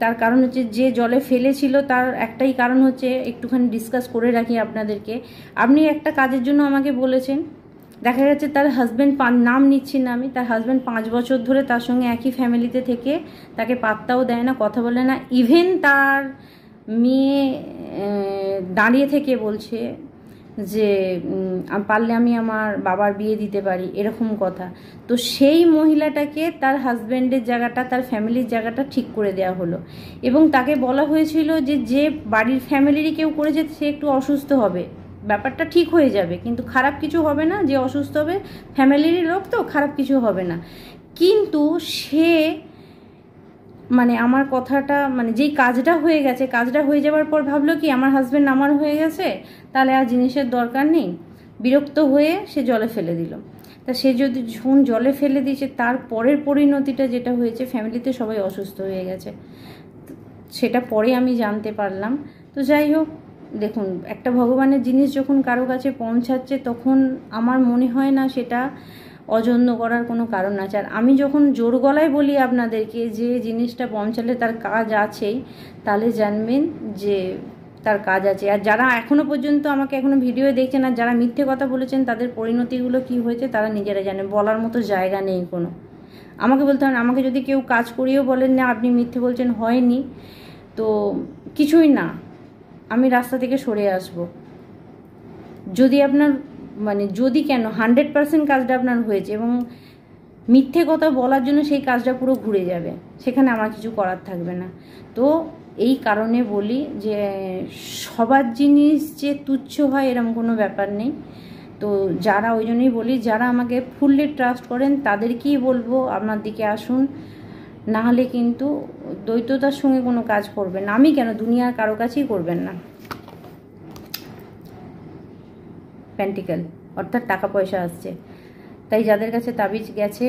তার কারণ হচ্ছে যে জলে ফেলেছিল, তার একটাই কারণ হচ্ছে, একটুখানি ডিসকাস করে রাখি আপনাদেরকে। আপনি একটা কাজের জন্য আমাকে বলেছেন, দেখা যাচ্ছে তার হাজব্যান্ড, নাম নিচ্ছি না আমি, তার হাজব্যান্ড 5 বছর ধরে তার সঙ্গে একই ফ্যামিলিতে থেকে তাকে পাত্তাও দেয় না, কথা বলে না। ইভেন তার মেয়ে দাঁড়িয়ে থেকে বলছে যে পারলে আমি আমার বাবার বিয়ে দিতে পারি, এরকম কথা। তো সেই মহিলাটাকে তার হাজব্যান্ডের জায়গাটা, তার ফ্যামিলির জায়গাটা ঠিক করে দেওয়া হলো, এবং তাকে বলা হয়েছিল যে যে বাড়ির ফ্যামিলিরই কেউ করেছে সে একটু অসুস্থ হবে, ব্যাপারটা ঠিক হয়ে যাবে, কিন্তু খারাপ কিছু হবে না। যে অসুস্থ হবে ফ্যামিলিরই লোক, তো খারাপ কিছু হবে না। কিন্তু সে মানে আমার কথাটা, মানে যেই কাজটা হয়ে গেছে, কাজটা হয়ে যাওয়ার পর ভাবলো কি আমার হাজব্যান্ড আমার হয়ে গেছে, তাহলে আর জিনিসের দরকার নেই। বিরক্ত হয়ে সে জলে ফেলে দিল। তা সে যদি যখন জলে ফেলে দিয়েছে, তার পরের পরিণতিটা যেটা হয়েছে, ফ্যামিলিতে সবাই অসুস্থ হয়ে গেছে। সেটা পরে আমি জানতে পারলাম। তো যাই হোক, দেখুন, একটা ভগবানের জিনিস যখন কারো কাছে পৌঁছাচ্ছে, তখন আমার মনে হয় না সেটা অযত্ন করার কোনো কারণ আছে। আর আমি যখন জোর গলায় বলি আপনাদেরকে যে জিনিসটা পৌঁছালে তার কাজ আছেই, তাহলে জানবেন যে তার কাজ আছে। আর যারা এখনও পর্যন্ত আমাকে এখনও ভিডিও দেখছেন, আর যারা মিথ্যে কথা বলেছেন, তাদের পরিণতিগুলো কি হয়েছে তারা নিজেরা জানে, বলার মতো জায়গা নেই কোনো। আমাকে বলতে হবে, আমাকে যদি কেউ কাজ করিয়েও বলেন না আপনি মিথ্যে বলছেন, হয়নি, তো কিছুই না, আমি রাস্তা থেকে সরে আসব। যদি আপনার মানে যদি কেন 100% কাজটা আপনার হয়েছে, এবং মিথ্যে কথা বলার জন্য সেই কাজটা পুরো ঘুরে যাবে, সেখানে আমার কিছু করার থাকবে না। তো এই কারণে বলি যে সবার জিনিস যে তুচ্ছ হয় এরকম কোনো ব্যাপার নেই। তো যারা, ওই জন্যই বলি, যারা আমাকে ফুললি ট্রাস্ট করেন তাদেরকেই বলবো আমার দিকে আসুন, না হলে কিন্তু দ্বৈততার সঙ্গে কোনো কাজ করবেন না। আমি কেন, দুনিয়ার কারো কাছেই করবেন না। প্যান্টিক্যাল অর্থাৎ টাকা পয়সা আসছে, তাই যাদের কাছে তাবিজ গেছে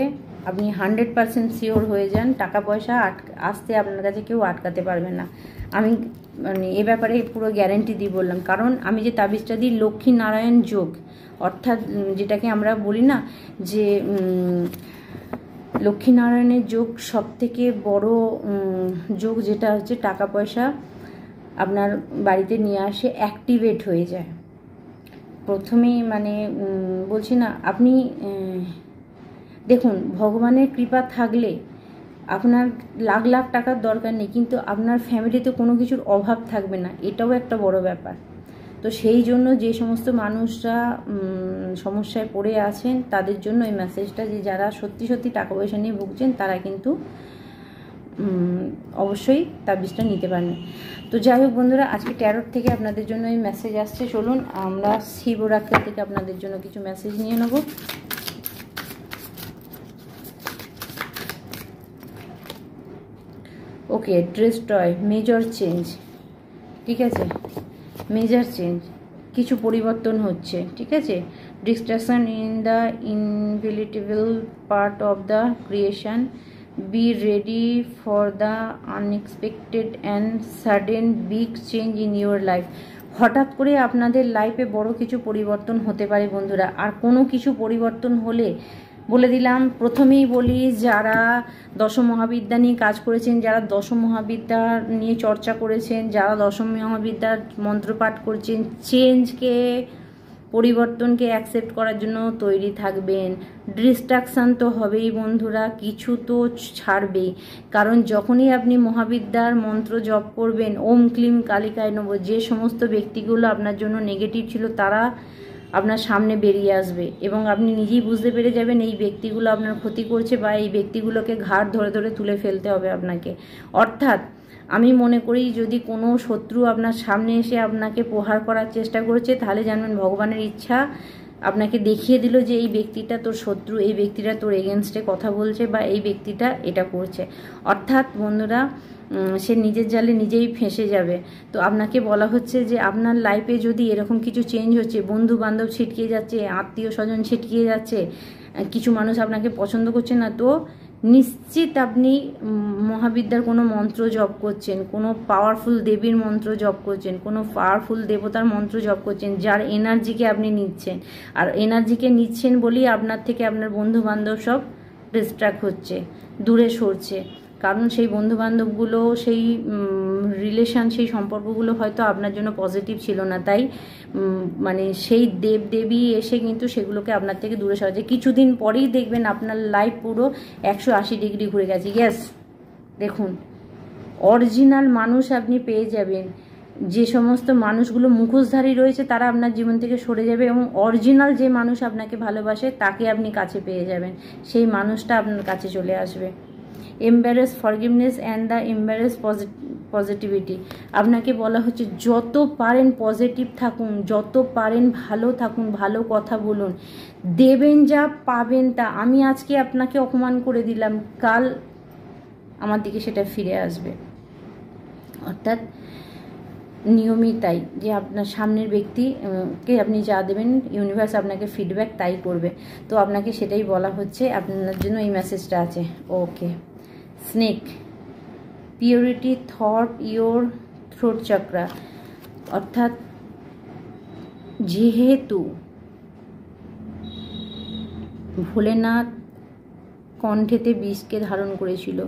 আপনি 100% শিওর হয়ে যান, টাকা পয়সা আসতে আপনার কাছে কেউ আটকাতে পারবে না। আমি মানে এ ব্যাপারে পুরো গ্যারেন্টি দিয়ে বললাম, কারণ আমি যে তাবিজটা দিই লক্ষ্মী নারায়ণ যোগ, অর্থাৎ যেটাকে আমরা বলি না যে লক্ষ্মীনারায়ণের যোগ সবথেকে বড় যোগ, যেটা হচ্ছে টাকা পয়সা আপনার বাড়িতে নিয়ে আসে, অ্যাক্টিভেট হয়ে যায়। প্রথমেই মানে বলছি না, আপনি দেখুন, ভগবানের কৃপা থাকলে আপনার লাখ লাখ টাকার দরকার নেই, কিন্তু আপনার ফ্যামিলিতে কোনো কিছুর অভাব থাকবে না, এটাও একটা বড় ব্যাপার। তো সেই জন্য যে সমস্ত মানুষরা সমস্যায় পড়ে আছেন তাদের জন্য এই মেসেজটা, যে যারা সত্যি সত্যি টাকা পয়সা নিয়ে ভুগছেন তারা কিন্তু অবশ্যই তাবিজটা নিতে পারেন। তো যাই হোক বন্ধুরা, আজকে ট্যারোট থেকে আপনাদের জন্য এই মেসেজ আসছে। চলুন আমরা শিবরাত্রি থেকে আপনাদের জন্য কিছু মেসেজ নিয়ে নেব। ওকে, ডিস্ট্রয়, মেজর চেঞ্জ, ঠিক আছে, মেজর চেঞ্জ, কিছু পরিবর্তন হচ্ছে, ঠিক আছে। Destruction in the inevitable part of the creation, be ready for the unexpected and sudden big change in your life. হঠাৎ করে আপনাদের লাইফে বড় কিছু পরিবর্তন হতে পারে বন্ধুরা। আর কোনো কিছু পরিবর্তন হলে বলে দিলাম, প্রথমেই বলি, যারা দশম মহাবিদ্যা নিয়ে কাজ করেছেন, যারা দশম মহাবিদ্যা নিয়ে চর্চা করেছেন, যারা দশম মহাবিদ্যার মন্ত্রপাঠ করছেন, চেঞ্জকে, পরিবর্তনকে অ্যাকসেপ্ট করার জন্য তৈরি থাকবেন। ডিস্ট্রাকশান তো হবেই বন্ধুরা, কিছু তো ছাড়বেই, কারণ যখনই আপনি মহাবিদ্যার মন্ত্র জপ করবেন, ওম ক্লিম কালিকায় নমঃ, যে সমস্ত ব্যক্তিগুলো আপনার জন্য নেগেটিভ ছিল তারা আপনার সামনে বেরিয়ে আসবে এবং আপনি নিজেই বুঝতে পেরে যাবেন এই ব্যক্তিগুলো আপনার ক্ষতি করছে বা এই ব্যক্তিগুলোকে ঘাড় ধরে ধরে তুলে ফেলতে হবে আপনাকে। অর্থাৎ আমি মনে করি যদি কোনো শত্রু আপনার সামনে এসে আপনাকে প্রহার করার চেষ্টা করছে, তাহলে জানবেন ভগবানের ইচ্ছা আপনাকে দেখিয়ে দিল যে এই ব্যক্তিটা তোর শত্রু, এই ব্যক্তিটা তোর এগেনস্টে কথা বলছে বা এই ব্যক্তিটা এটা করছে। অর্থাৎ বন্ধুরা, সে নিজের জালে নিজেই ফেঁসে যাবে। তো আপনাকে বলা হচ্ছে যে আপনার লাইফে যদি এরকম কিছু চেঞ্জ হচ্ছে, বন্ধু বান্ধব ছিটকিয়ে যাচ্ছে, আত্মীয় স্বজন ছিটকিয়ে যাচ্ছে, কিছু মানুষ আপনাকে পছন্দ করছে না, তো নিশ্চিত আপনি মহাবিদ্যার কোনো মন্ত্র জপ করছেন, কোনো পাওয়ারফুল দেবীর মন্ত্র জপ করছেন, কোনো পাওয়ারফুল দেবতার মন্ত্র জপ করছেন, যার এনার্জিকে আপনি নিচ্ছেন। আর এনার্জিকে নিচ্ছেন বলেই আপনার থেকে আপনার বন্ধু বান্ধব সব ডিস্ট্র্যাক্ট হচ্ছে, দূরে সরছে। কারণ সেই বন্ধুবান্ধবগুলো, সেই রিলেশান, সেই সম্পর্কগুলো হয়তো আপনার জন্য পজিটিভ ছিল না, তাই মানে সেই দেবদেবী এসে কিন্তু সেগুলোকে আপনার থেকে দূরে সরাচ্ছে। কিছুদিন পরেই দেখবেন আপনার লাইফ পুরো 180 ডিগ্রি ঘুরে গেছে। ইয়েস, দেখুন অরিজিনাল মানুষ আপনি পেয়ে যাবেন। যে সমস্ত মানুষগুলো মুখোশধারী রয়েছে তারা আপনার জীবন থেকে সরে যাবে এবং অরিজিনাল যে মানুষ আপনাকে ভালোবাসে তাকে আপনি কাছে পেয়ে যাবেন, সেই মানুষটা আপনার কাছে চলে আসবে। Embarrass forgiveness and the embarrass positivity. আপনাকে বলা হচ্ছে যত পারেন পজিটিভ থাকুন, যত পারেন ভালো থাকুন, ভালো কথা বলুন। দেবেন যা পাবেন তা। আমি আজকে আপনাকে অপমান করে দিলাম, কাল আমার দিকে সেটা ফিরে আসবে। অর্থাৎ নিয়মই তাই, যে আপনার সামনের ব্যক্তিকে আপনি যা দেবেন ইউনিভার্স আপনাকে ফিডব্যাক তাই করবে। তো আপনাকে সেটাই বলা হচ্ছে, আপনার জন্য এই মেসেজটা আছে। Okay, snake purity thought your throat chakra. অর্থাৎ যেহেতু ভোলেনাথ কণ্ঠেতে বিষকে ধারণ করেছিল,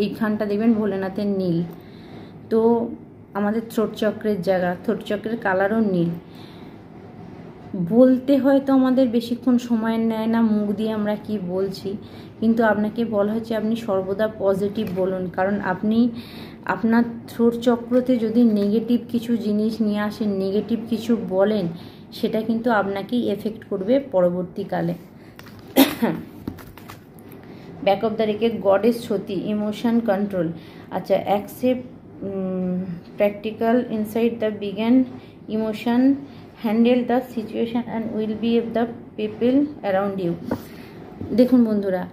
এইখানটা দেখবেন ভোলেনাথের নীল, তো আমাদের থ্রোট চক্রের জায়গা, থ্রোট চক্রের কালারও নীল। বলতে হয়তো আমাদের বেশিক্ষণ সময় নেয় না, মুখ দিয়ে আমরা কি বলছি, কিন্তু আপনাকে বলা হচ্ছে আপনি সর্বদা পজিটিভ বলুন। কারণ আপনি আপনার থ্রোট চক্রতে যদি নেগেটিভ কিছু জিনিস নিয়ে আসেন, নেগেটিভ কিছু বলেন, সেটা কিন্তু আপনাকেই এফেক্ট করবে পরবর্তীকালে। Back of the rake goddess Sati, emotion control. আচ্ছা, accept practical inside the vigyan emotion, handle the situation and will be the people around you. দেখুন বন্ধুরা,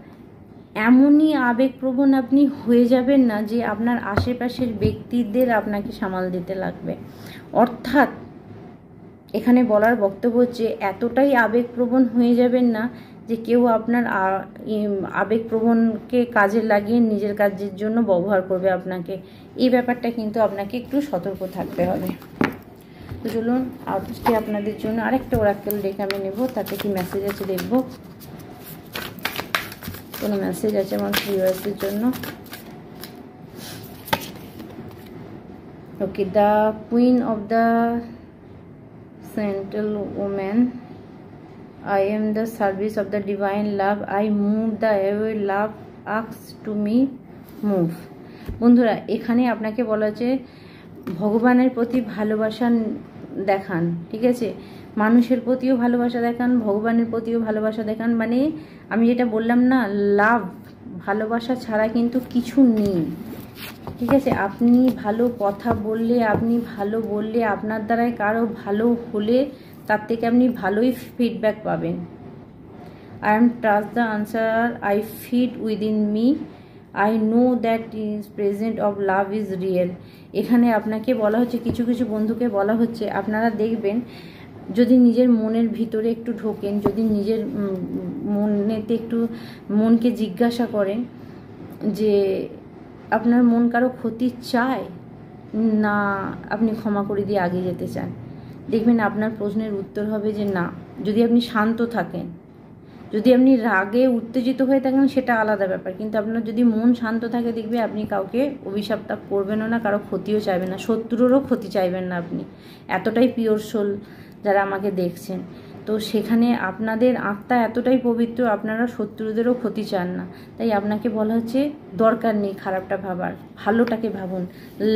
এমনই আবেগপ্রবণ আপনি হয়ে যাবেন না যে আপনার আশেপাশের ব্যক্তিদের আপনাকে সামাল দিতে লাগবে। অর্থাৎ এখানে বলার বক্তব্য হচ্ছে এতটাই আবেগপ্রবণ হয়ে যাবেন না যে কেউ আপনার আবেগপ্রবণকে কাজে লাগিয়ে নিজের কাজের জন্য ব্যবহার করবে আপনাকে। এই ব্যাপারটা কিন্তু আপনাকে একটু সতর্ক থাকতে হবে। তো চলুন আজকে আপনাদের জন্য আরেকটা ওরাকেল ডেক আমি নেব, তাতে কি মেসেজ আছে দেখব। কোনো মেসেজ আছে আমার ভিউয়ার্সদের জন্য? Okay, the queen of the central woman, I am the service of the divine love. I move the way love asks to me move. বন্ধুরা, এখানে আপনাকে বলা হচ্ছে ভগবানের প্রতি ভালোবাসা দেখান, ঠিক আছে? মানুষের প্রতিও ভালোবাসা দেখান, ভগবানের প্রতিও ভালোবাসা দেখান। মানে আমি যেটা বললাম না, লাভ, ভালোবাসা ছাড়া কিন্তু কিছু নেই, ঠিক আছে? আপনি ভালো কথা বললে, আপনি ভালো বললে, আপনার দ্বারাই কারো ভালো হলে তার থেকে আপনি ভালোই ফিডব্যাক পাবেন। I am trust the answer I feed within me, I know that is present of love is real. এখানে আপনাকে বলা হচ্ছে, কিছু কিছু বন্ধুকে বলা হচ্ছে, আপনারা দেখবেন যদি নিজের মনের ভিতরে একটু ঢোকেন, যদি নিজের মনেতে একটু মনকে জিজ্ঞাসা করেন যে আপনার মন কারো ক্ষতি চায় না আপনি ক্ষমা করে দিয়ে এগিয়ে যেতে চান, দেখবেন আপনার প্রশ্নের উত্তর হবে যে না। যদি আপনি শান্ত থাকেন, যদি আপনি রাগে উত্তেজিত হয়ে থাকেন সেটা আলাদা ব্যাপার, কিন্তু আপনার যদি মন শান্ত থাকে দেখবে আপনি কাউকে অভিশাপটা করবেনও না, কারো ক্ষতিও চাইবেন না, শত্রুরও ক্ষতি চাইবেন না আপনি। এতটাই পিওর সোল যারা আমাকে দেখছেন। তো সেখানে আপনাদের আত্মা এতটাই পবিত্র, আপনারা শত্রুদেরও ক্ষতি চান না। তাই আপনাকে বলা হচ্ছে দরকার নেই খারাপটা ভাবার, ভালোটাকে ভাবুন।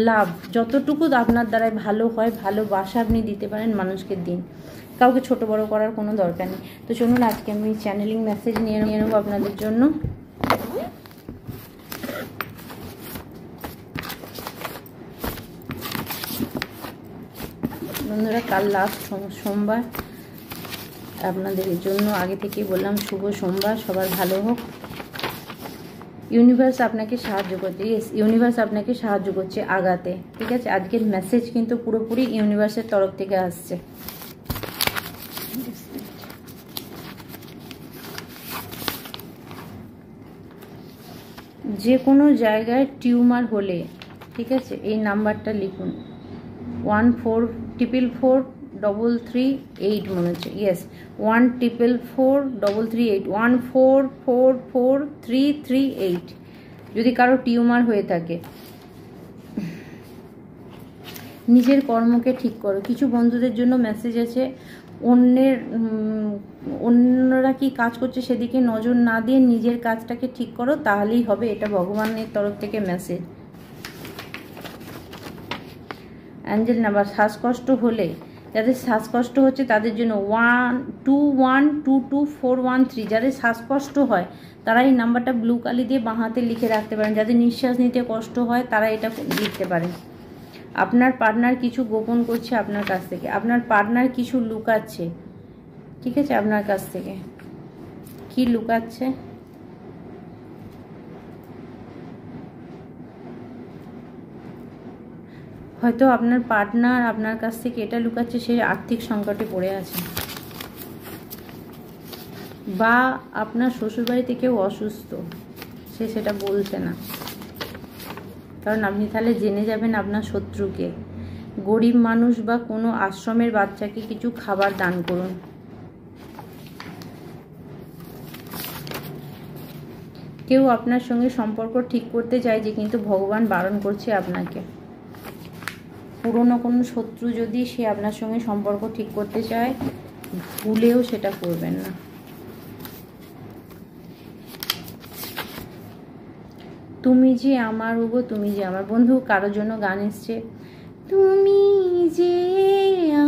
লাভ যতটুকু আপনার দ্বারাই ভালো হয়, ভালোবাসা আপনি দিতে পারেন মানুষকে দিন, কাউকে ছোট বড় করার কোনো দরকার নেই। তো চলুন আজকে আমি চ্যানেলিং মেসেজ নিয়ে নেবো আপনাদের জন্য। বন্ধুরা, কাল লাস্ট সোমবার, আপনাদের জন্য আগে থেকেই বললাম শুভ সোমবার, সবার ভালো হোক। ইউনিভার্স আপনাকে সাহায্য করছে, ইউনিভার্স আপনাকে সাহায্য করছে আগাতে, ঠিক আছে। আজকের মেসেজ কিন্তু পুরোপুরি ইউনিভার্সের তরফ থেকে আসছে। যে কোনো জায়গায় টিউমার হলে, ঠিক আছে, এই নাম্বারটা লিখুন 14444338 মনে হচ্ছে, ইয়েস 14444338 14444338। যদি কারো টিউমার হয়ে থাকে, নিজের কর্মকে ঠিক করো। কিছু বন্ধুদের জন্য মেসেজ আছে, অন্যরা কি কাজ করছে সেদিকে নজর না দিয়ে নিজের কাজটাকে ঠিক করো, তাহলেই হবে। এটা ভগবানের তরফ থেকে মেসেজ। অ্যাঞ্জেল নাম্বার, শ্বাসকষ্ট হলে, যাদের শ্বাসকষ্ট হচ্ছে তাদের জন্য 12122413। যাদের শ্বাসকষ্ট হয় তারা এই নাম্বারটা ব্লু কালি দিয়ে বাঁ হাতে লিখে রাখতে পারেন। যাদের নিঃশ্বাস নিতে কষ্ট হয় তারা এটা লিখতে পারেন। আপনার পার্টনার কিছু গোপন করছে আপনার কাছ থেকে, আপনার পার্টনার কিছু লুকাচ্ছে, ঠিক আছে, আপনার কাছ থেকে কি লুকাচ্ছে? হয়তো আপনার পার্টনার আপনার কাছ থেকে এটা লুকাচ্ছে, সে আর্থিক সংকটে পড়ে আছে, বা আপনার শ্বশুরবাড়িতে কেউ অসুস্থ, সে সেটা বলছে না, কারণ আপনি তাহলে জেনে যাবেন আপনার শত্রুকে। গরিব মানুষ বা কোনো আশ্রমের বাচ্চাকে কিছু খাবার দান করুন। কেউ আপনার সঙ্গে সম্পর্ক ঠিক করতে চাইছে, কিন্তু ভগবান বারণ করছে আপনাকে। পুরনো কোনো শত্রু যদি সে আপনার সঙ্গে সম্পর্ক ঠিক করতে চায়, ভুলেও সেটা করবেন না। তুমি যে আমার ওগো, তুমি যে আমার। বন্ধু, কারোর জন্য গান এসছে, তুমি যে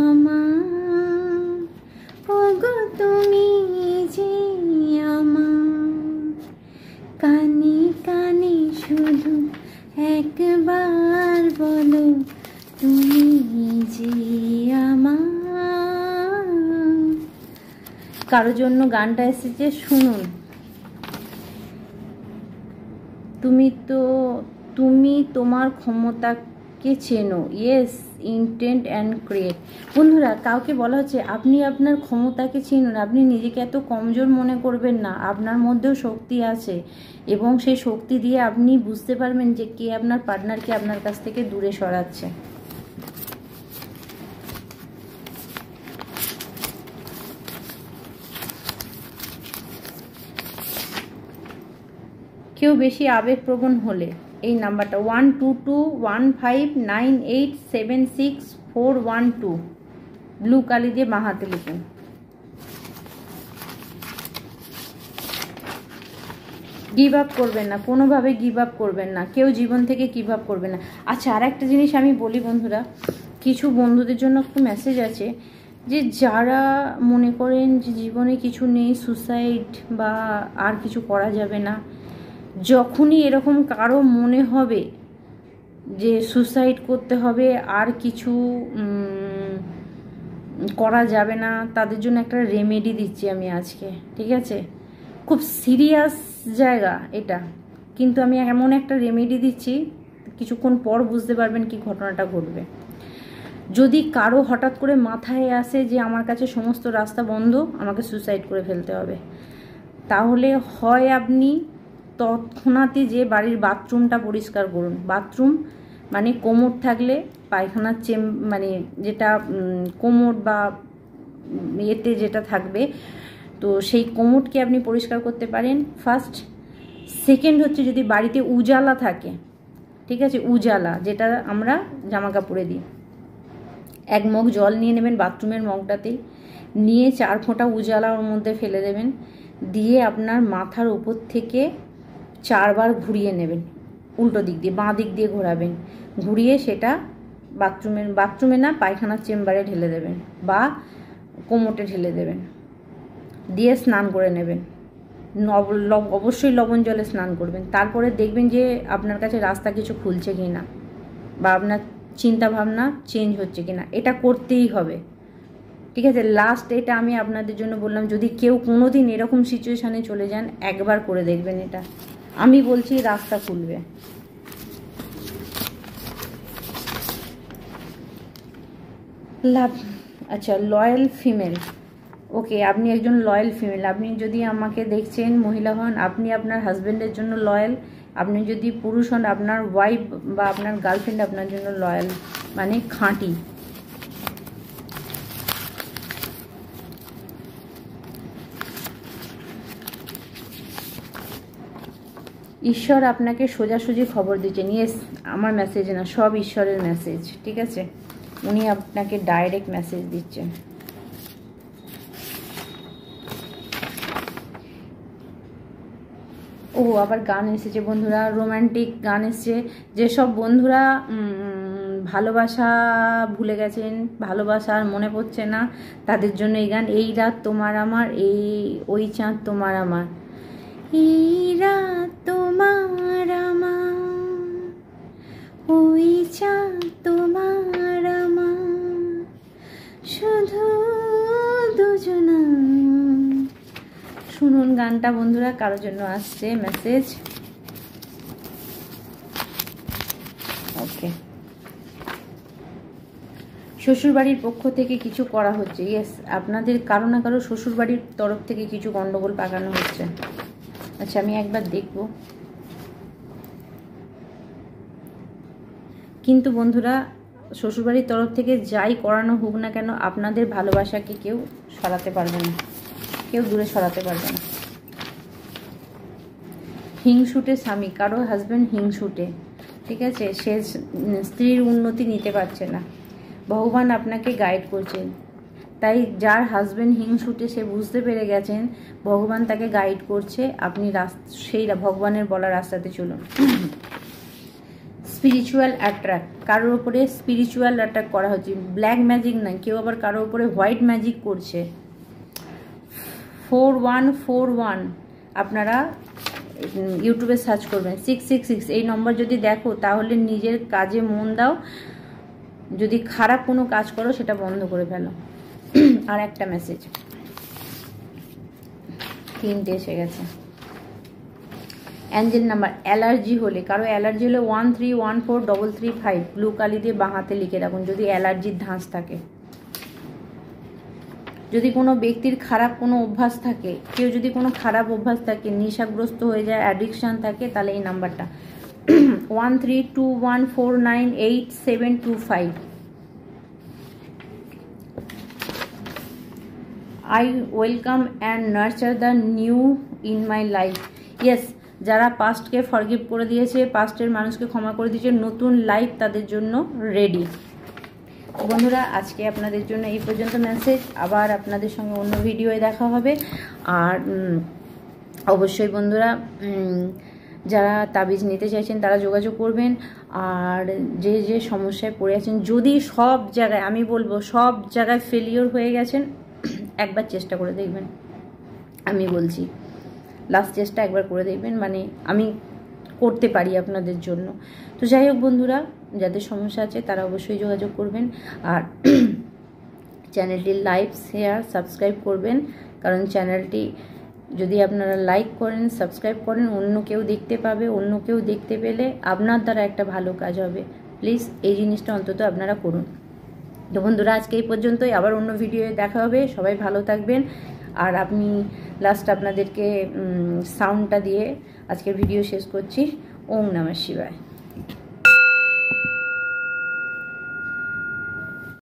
আমার ওগো, তুমি যে আমার, কানে কানে শুধু একবার বলো, তুমি যে আমার। কারোর জন্য গানটা এসেছে, শুনুন। তুমি তোমার ক্ষমতাকে চেনো, ইয়েস, ইন্টেন্ট অ্যান্ড ক্রিয়েট। বন্ধুরা, কাউকে বলা হচ্ছে আপনি আপনার ক্ষমতাকে চিনুন, আপনি নিজেকে এত কমজোর মনে করবেন না, আপনার মধ্যেও শক্তি আছে, এবং সেই শক্তি দিয়ে আপনি বুঝতে পারবেন যে কে আপনার পার্টনারকে আপনার কাছ থেকে দূরে সরাচ্ছে। কেউ বেশি আবেগপ্রবণ হলে এই নাম্বারটা 122159876412 ব্লু কালি দিয়ে বাঁ হাতে লিখুন। গিভ আপ করবেন না, কোনোভাবে গিভ আপ করবেন না, কেউ জীবন থেকে গিভ আপ করবেন না। আচ্ছা, আর একটা জিনিস আমি বলি বন্ধুরা, কিছু বন্ধুদের জন্য একটু মেসেজ আছে, যে যারা মনে করেন যে জীবনে কিছু নেই, সুসাইড বা আর কিছু করা যাবে না, যখনই এরকম কারো মনে হবে যে সুসাইড করতে হবে, আর কিছু করা যাবে না, তাদের জন্য একটা রেমেডি দিচ্ছি আমি আজকে, ঠিক আছে। খুব সিরিয়াস জায়গা এটা, কিন্তু আমি এমন একটা রেমেডি দিচ্ছি, কিছুক্ষণ পর বুঝতে পারবেন কি ঘটনাটা ঘটবে। যদি কারো হঠাৎ করে মাথায় আসে যে আমার কাছে সমস্ত রাস্তা বন্ধ, আমাকে সুসাইড করে ফেলতে হবে, তাহলে হয় আপনি তৎক্ষণাৎই যে বাড়ির বাথরুমটা পরিষ্কার করুন। বাথরুম মানে কোমর থাকলে পায়খানার মানে যেটা কোমর বা এতে যেটা থাকবে, তো সেই কোমরকে আপনি পরিষ্কার করতে পারেন ফার্স্ট। সেকেন্ড হচ্ছে, যদি বাড়িতে উজালা থাকে, ঠিক আছে, উজালা যেটা আমরা জামা কাপড়ে দিই, 1 মগ জল নিয়ে নেবেন বাথরুমের মগটাতেই, নিয়ে 4 ফোঁটা উজালা ওর মধ্যে ফেলে দেবেন, দিয়ে আপনার মাথার উপর থেকে 4 বার ঘুরিয়ে নেবেন, উল্টো দিক দিয়ে বাঁ দিক দিয়ে ঘোরাবেন, ঘুরিয়ে সেটা বাথরুমে না পায়খানার চেম্বারে ঢেলে দেবেন বা কোমোটে ঢেলে দেবেন, দিয়ে স্নান করে নেবেন। অবশ্যই লবণ জলে স্নান করবেন। তারপরে দেখবেন যে আপনার কাছে রাস্তা কিছু খুলছে কি না, বা আপনার চিন্তা ভাবনা চেঞ্জ হচ্ছে কি না। এটা করতেই হবে, ঠিক আছে? লাস্ট এটা আমি আপনাদের জন্য বললাম, যদি কেউ কোনো দিন এরকম সিচুয়েশানে চলে যান, একবার করে দেখবেন এটা, আমি বলছি রাস্তা খুলবে। আচ্ছা, লয়াল ফিমেল। ওকে, আপনি একজন লয়াল ফিমেল। আপনি যদি আমাকে দেখছেন মহিলা হন, আপনি আপনার হাজব্যান্ডের জন্য লয়াল। আপনি যদি পুরুষ হন, আপনার ওয়াইফ বা আপনার গার্লফ্রেন্ড আপনার জন্য লয়াল, মানে খাঁটি। ঈশ্বর আপনাকে সোজাসুজি খবর দিচ্ছেন। ইয়েস, আমার মেসেজ না, সব ঈশ্বরের মেসেজ, ঠিক আছে? উনি আপনাকে ডাইরেক্ট মেসেজ দিচ্ছেন। ও আবার গান এসেছে বন্ধুরা, রোমান্টিক গান এসছে। যেসব বন্ধুরা ভালোবাসা ভুলে গেছেন, ভালোবাসা আর মনে পড়ছে না, তাদের জন্য এই গান। এই রাত তোমার আমার, ওই চাঁদ তোমার আমার, এই রাত তোমার আমার, ওই চাঁদ তোমার আমার, শুধু দুজনা। শুনুন গানটা বন্ধুরা, কারোর জন্য আসছে মেসেজ। ওকে, শ্বশুরবাড়ির পক্ষ থেকে কিছু করা হচ্ছে। ইয়েস, আপনাদের কারো না কারো শ্বশুরবাড়ির তরফ থেকে কিছু গন্ডগোল পাকানো হচ্ছে। আচ্ছা, আমি একবার দেখব। কিন্তু বন্ধুরা, শ্বশুরবাড়ির তরফ থেকে যাই করানো হোক না কেন, আপনাদের ভালোবাসাকে কেউ সরাতে পারবে না, কেউ দূরে সরাতে পারবে না। হিংসুটে স্বামী, কারো হাজব্যান্ড হিংসুটে, ঠিক আছে? সে স্ত্রীর উন্নতি নিতে পারছে না। ভগবান আপনাকে গাইড করছেন, তাই যার হাজব্যান্ড হিংসুটে সে বুঝতে পেরে গেছেন ভগবান তাকে গাইড করছে, আপনি সেই ভগবানের বলা রাস্তাতে চলুন। স্পিরিচুয়াল অ্যাট্রাক্ট, কারোর ওপরে স্পিরিচুয়াল অ্যাট্রাক্ট করা হচ্ছে, ব্ল্যাক ম্যাজিক নয়, কেউ আবার কারোর ওপরে হোয়াইট ম্যাজিক করছে। 4141 আপনারা ইউটিউবে সার্চ করবেন, 666 এই নম্বর যদি দেখো তাহলে নিজের কাজে মন দাও, যদি খারাপ কোনো কাজ করো সেটা বন্ধ করে ফেলো। আর একটা মেসেজ, 3টে এসে গেছে। অ্যাঞ্জেল নাম্বার, অ্যালার্জি হলে, কারো অ্যালার্জি হলে 1314335 ব্লু কালি দিয়ে বাঁ হাতে লিখে রাখুন, যদি অ্যালার্জির ধাঁচ থাকে। যদি কোনো ব্যক্তির খারাপ কোনো অভ্যাস থাকে, কেউ যদি কোনো খারাপ অভ্যাস থাকে, নেশাগ্রস্ত হয়ে যায়, অ্যাডিকশান থাকে, তাহলে এই নাম্বারটা 1321498725। I welcome and nurture the new in my life. Yes, যারা পাস্টকে ফরগিভ করে দিয়েছে, পাস্টের মানুষকে ক্ষমা করে দিয়েছে, নতুন লাইফ তাদের জন্য রেডি। বন্ধুরা, আজকে আপনাদের জন্য এই পর্যন্ত মেসেজ। আবার আপনাদের সঙ্গে অন্য ভিডিওয়ে দেখা হবে। আর অবশ্যই বন্ধুরা, যারা তাবিজ নিতে চাইছেন তারা যোগাযোগ করবেন। আর যে যে সমস্যায় পড়ে আছেন, যদি সব জায়গায়, আমি বলবো সব জায়গায় ফেলিওর হয়ে গেছেন, একবার চেষ্টা করে দেখবেন। আমি বলছি লাস্ট চেষ্টা একবার করে দেখবেন, মানে আমি করতে পারি আপনাদের জন্য। তো যাই হোক বন্ধুরা, যাদের সমস্যা আছে তারা অবশ্যই যোগাযোগ করবেন। আর চ্যানেলটি লাইক, শেয়ার, সাবস্ক্রাইব করবেন, কারণ চ্যানেলটি যদি আপনারা লাইক করেন, সাবস্ক্রাইব করেন, অন্য কেউ দেখতে পাবে, অন্য কেউ দেখতে পেলে আপনার দ্বারা একটা ভালো কাজ হবে। প্লিজ এই জিনিসটা অন্তত আপনারা করুন। তো বন্ধুরা, আজকে এই পর্যন্তই, আবার অন্য ভিডিওয়ে দেখা হবে। সবাই ভালো থাকবেন। আর আমি লাস্ট আপনাদেরকে সাউন্ডটা দিয়ে আজকের ভিডিও শেষ করছি। ওম নমঃ শিবায়।